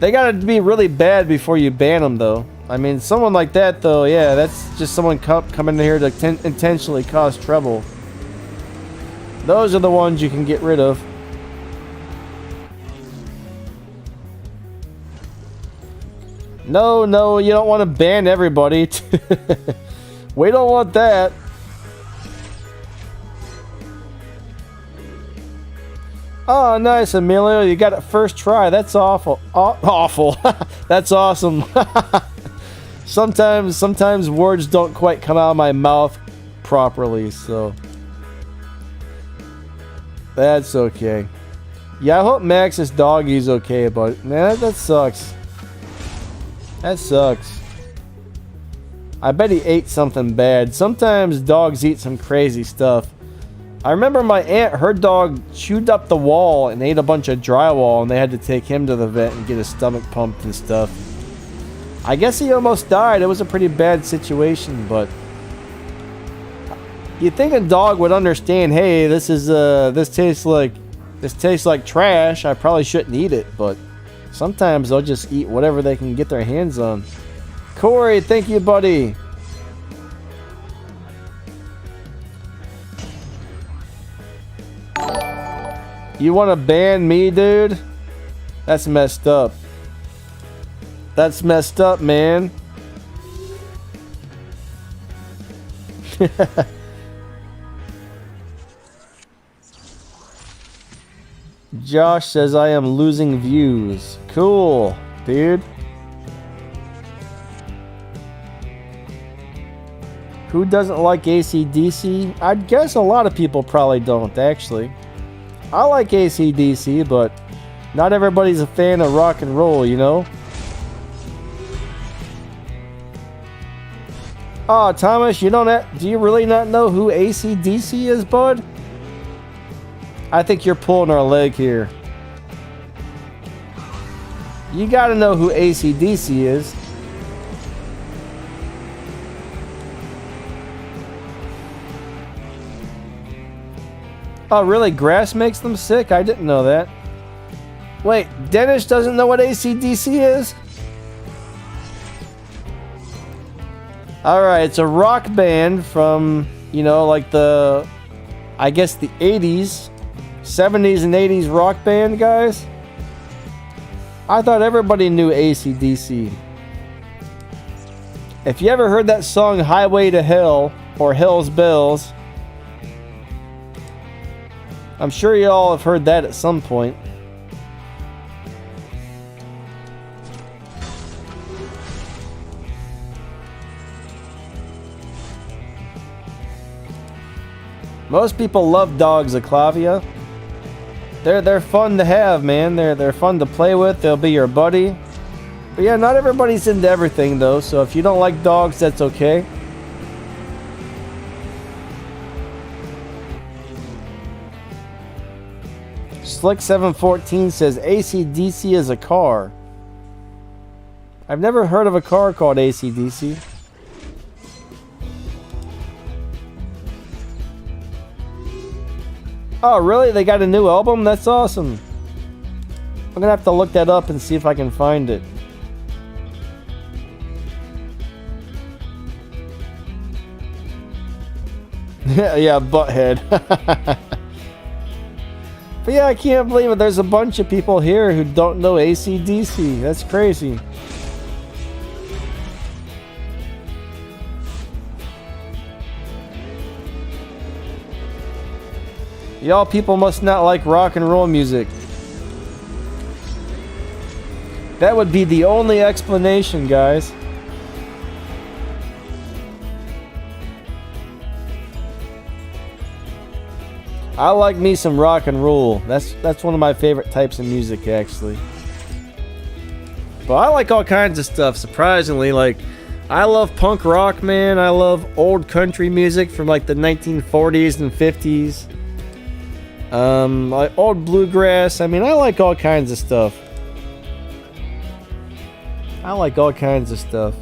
They gotta be really bad before you ban them, though. I mean, someone like that, though, yeah, that's just someone coming in here to intentionally cause trouble. Those are the ones you can get rid of. No, you don't want to ban everybody. We don't want that. Oh, nice, Emilio. You got it first try. That's awful. Awful. That's awesome. Sometimes words don't quite come out of my mouth properly, so That's okay. Yeah, I hope Max's doggy's okay, but man, that sucks. That sucks. I bet he ate something bad. Sometimes dogs eat some crazy stuff. I remember my aunt, her dog chewed up the wall and ate a bunch of drywall, and they had to take him to the vet and get his stomach pumped and stuff. I guess he almost died. It was a pretty bad situation, but you'd think a dog would understand, hey, this tastes like trash. I probably shouldn't eat it, but sometimes they'll just eat whatever they can get their hands on. Corey, thank you, buddy. You want to ban me, dude? That's messed up. That's messed up, man. Josh says I am losing views. Cool, dude. Who doesn't like AC/DC? I'd guess a lot of people probably don't, actually. I like AC/DC, but not everybody's a fan of rock and roll, you know? Oh, Thomas, do you really not know who AC/DC is, bud? I think you're pulling our leg here. You gotta know who AC/DC is. Oh, really? Grass makes them sick? I didn't know that. Wait, Dennis doesn't know what AC/DC is? Alright, it's a rock band from, you know, like I guess the 80s. 70s and 80s rock band, guys. I thought everybody knew AC/DC. If you ever heard that song Highway to Hell or Hell's Bells, I'm sure you all have heard that at some point. Most people love dogs, Aclavia. They're fun to have, man. They're fun to play with. They'll be your buddy. But yeah, not everybody's into everything though, so if you don't like dogs, that's okay. Slick714 says AC/DC is a car. I've never heard of a car called AC/DC. Oh, really? They got a new album? That's awesome. I'm gonna have to look that up and see if I can find it. Yeah, butthead. But yeah, I can't believe it. There's a bunch of people here who don't know AC/DC. That's crazy. Y'all people must not like rock and roll music. That would be the only explanation, guys. I like me some rock and roll. That's one of my favorite types of music, actually. But I like all kinds of stuff, surprisingly. Like, I love punk rock, man. I love old country music from like the 1940s and 50s. Like old bluegrass. I mean, I like all kinds of stuff. I like all kinds of stuff.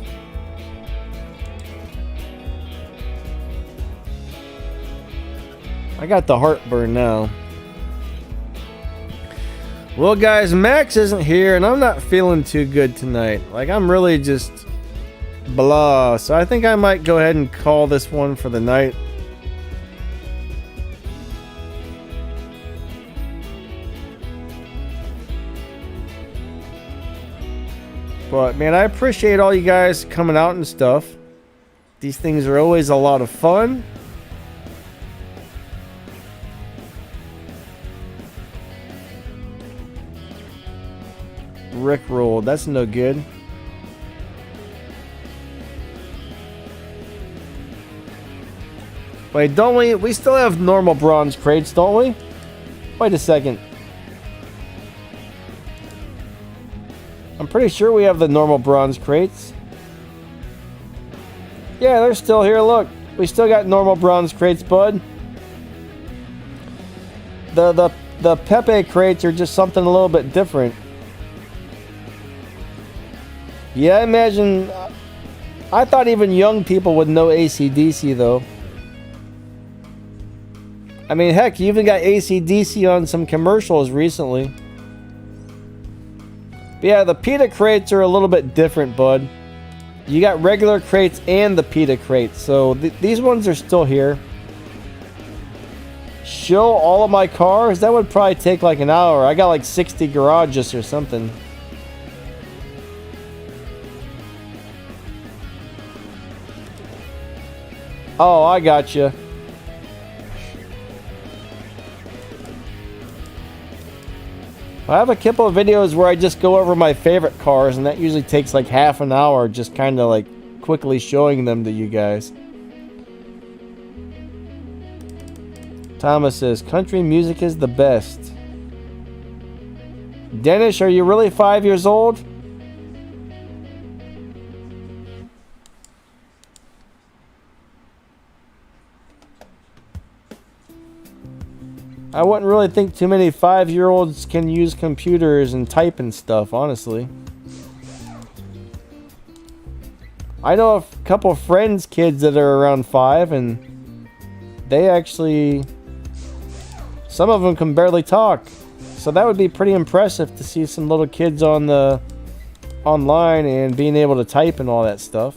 I got the heartburn now. Well, guys, Max isn't here, and I'm not feeling too good tonight. Like, I'm really just blah. So I think I might go ahead and call this one for the night. But, man, I appreciate all you guys coming out and stuff. These things are always a lot of fun. Rickrolled. That's no good. Wait, don't we? We still have normal bronze crates, don't we? Wait a second. I'm pretty sure we have the normal bronze crates. Yeah, they're still here. Look, we still got normal bronze crates, bud. The Pepe crates are just something a little bit different. Yeah, I imagine. I thought even young people would know AC/DC though. I mean, heck, you even got AC/DC on some commercials recently. But yeah, the pita crates are a little bit different, bud. You got regular crates and the pita crates, so these ones are still here. Show all of my cars? That would probably take like an hour. I got like 60 garages or something. Oh, I gotcha. I have a couple of videos where I just go over my favorite cars, and that usually takes like half an hour, just kind of like quickly showing them to you guys. Thomas says, country music is the best. Dennis, are you really 5 years old? I wouldn't really think too many 5-year-olds can use computers and type and stuff, honestly. I know a couple of friends' kids that are around 5, and they actually... some of them can barely talk. So that would be pretty impressive to see some little kids on the online and being able to type and all that stuff.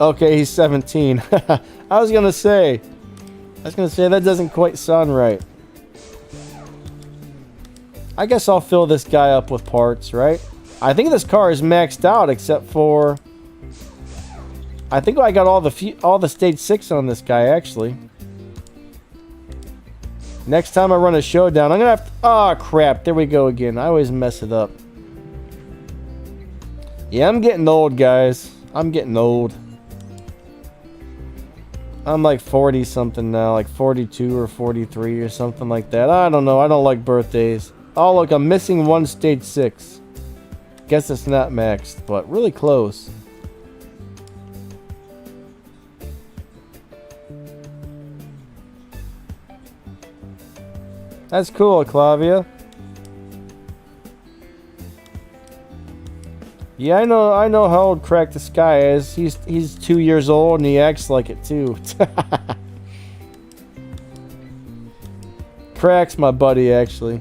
Okay, he's 17. I was gonna say that doesn't quite sound right. I guess I'll fill this guy up with parts, right? I think this car is maxed out except for... I think I got all the stage 6 on this guy, actually. Next time I run a showdown, I'm gonna have to... oh, crap. There we go again. I always mess it up. Yeah, I'm getting old, guys. I'm getting old. I'm like 40 something now, like 42 or 43 or something like that. I don't know. I don't like birthdays. Oh, look, I'm missing one stage 6. Guess it's not maxed, but really close. That's cool, Clavia. Yeah, I know how old Crack the Sky is. He's 2 years old and he acts like it too. Crack's my buddy, actually.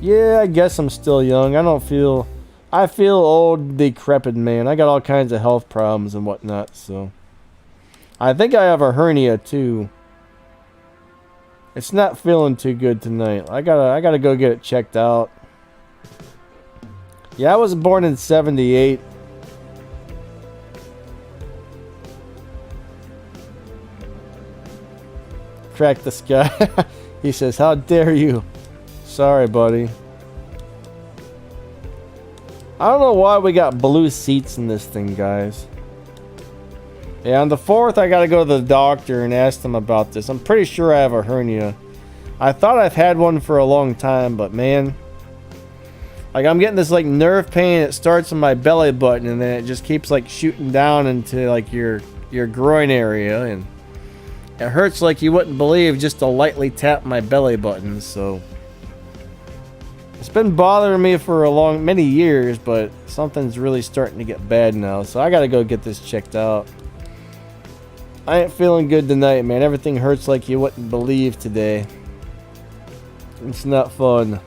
Yeah, I guess I'm still young. I feel old, decrepit, man. I got all kinds of health problems and whatnot, so. I think I have a hernia too. It's not feeling too good tonight. I gotta go get it checked out. Yeah, I was born in 78. Crack the Sky. He says, how dare you? Sorry, buddy. I don't know why we got blue seats in this thing, guys. Yeah, on the 4th, I gotta go to the doctor and ask them about this. I'm pretty sure I have a hernia. I thought I've had one for a long time, but man, like I'm getting this like nerve pain. It starts in my belly button, and then it just keeps like shooting down into like your groin area, and it hurts like you wouldn't believe just to lightly tap my belly button. So it's been bothering me for many years, but something's really starting to get bad now. So I gotta go get this checked out. I ain't feeling good tonight, man. Everything hurts like you wouldn't believe today. It's not fun.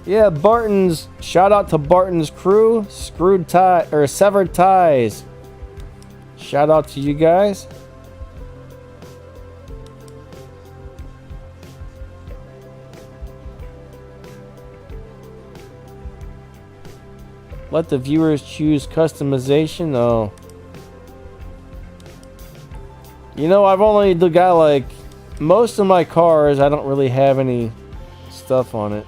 Yeah, Barton's. Shout out to Barton's crew. Severed ties. Shout out to you guys. Let the viewers choose customization. Oh. You know, I've only got like most of my cars. I don't really have any stuff on it.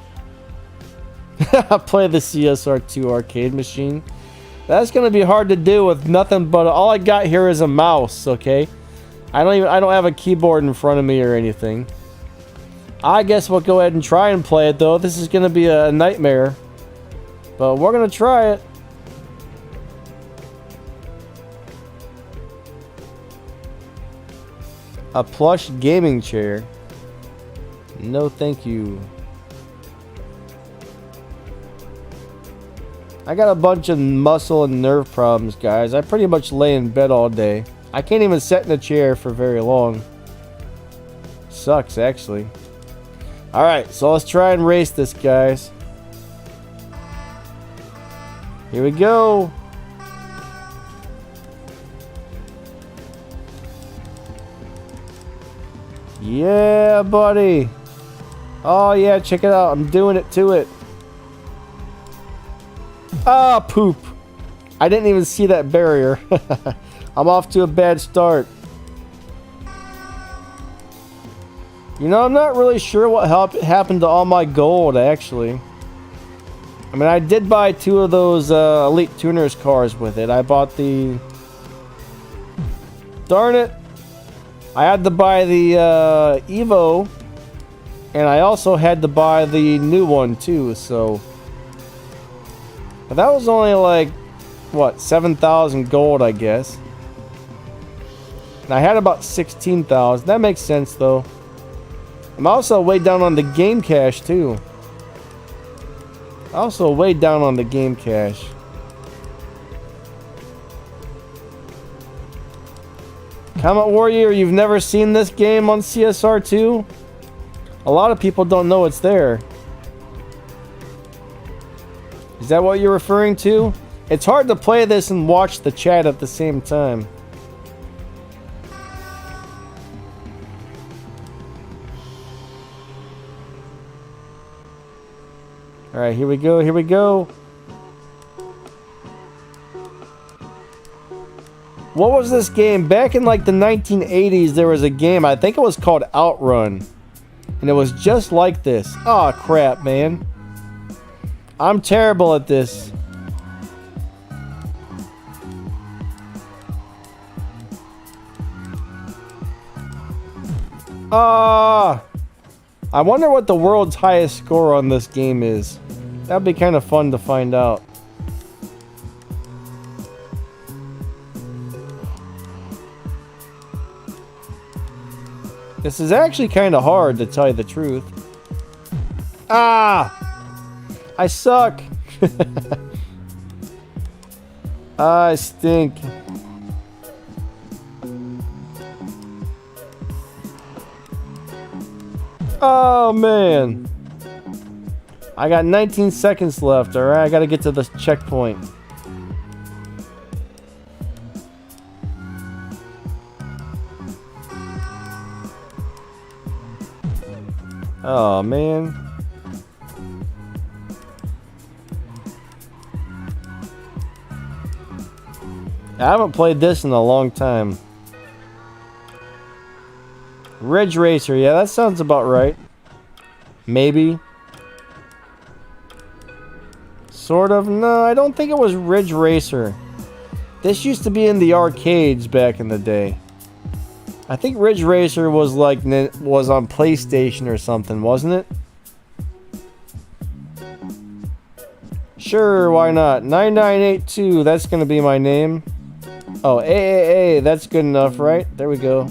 Play the CSR2 arcade machine. That's gonna be hard to do with nothing but all I got here is a mouse. Okay, I don't have a keyboard in front of me or anything. I guess we'll go ahead and try and play it though. This is gonna be a nightmare, but we're gonna try it. A plush gaming chair. No, thank you. I got a bunch of muscle and nerve problems, guys. I pretty much lay in bed all day. I can't even sit in a chair for very long. Sucks, actually. Alright, so let's try and race this, guys. Here we go. Yeah, buddy. Oh, yeah, check it out. I'm doing it to it. Ah, poop. I didn't even see that barrier. I'm off to a bad start. You know, I'm not really sure what happened to all my gold, actually. I mean, I did buy 2 of those Elite Tuners cars with it. I bought the... Darn it. I had to buy the Evo, and I also had to buy the new one too, so... But that was only like, what, 7,000 gold, I guess. And I had about 16,000. That makes sense, though. I'm also way down on the game cache, too. Also way down on the game cache. Comet Warrior, you've never seen this game on CSR2? A lot of people don't know it's there. Is that what you're referring to? It's hard to play this and watch the chat at the same time. Alright, here we go, here we go. What was this game? Back in like the 1980s, there was a game, I think it was called Outrun. And it was just like this. Aw, crap, man. I'm terrible at this. I wonder what the world's highest score on this game is. That'd be kind of fun to find out. This is actually kind of hard, to tell you the truth. Ah! I suck! I stink. Oh, man. I got 19 seconds left, alright? I gotta get to the checkpoint. Oh, man. I haven't played this in a long time. Ridge Racer, yeah, that sounds about right. Maybe. Sort of. No, I don't think it was Ridge Racer. This used to be in the arcades back in the day. I think Ridge Racer was like was on PlayStation or something, wasn't it? Sure, why not? 9982, that's gonna be my name. Oh, AAA, that's good enough, right? There we go.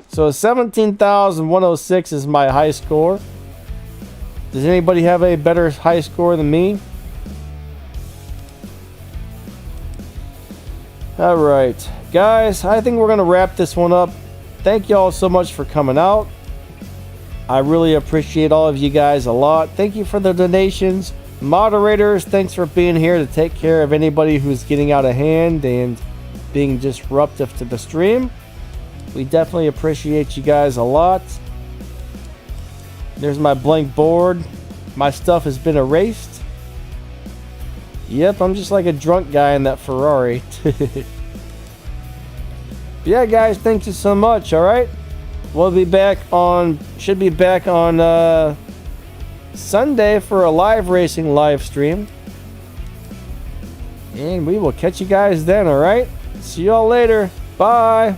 So 17,106 is my high score. Does anybody have a better high score than me? Alright, guys, I think we're going to wrap this one up. Thank you all so much for coming out. I really appreciate all of you guys a lot. Thank you for the donations. Moderators, thanks for being here to take care of anybody who's getting out of hand and being disruptive to the stream. We definitely appreciate you guys a lot. There's my blank board. My stuff has been erased. Yep, I'm just like a drunk guy in that Ferrari. Yeah, guys, thank you so much, alright? We'll be back on... should be back on Sunday for a live racing live stream. And we will catch you guys then, alright? See y'all later. Bye.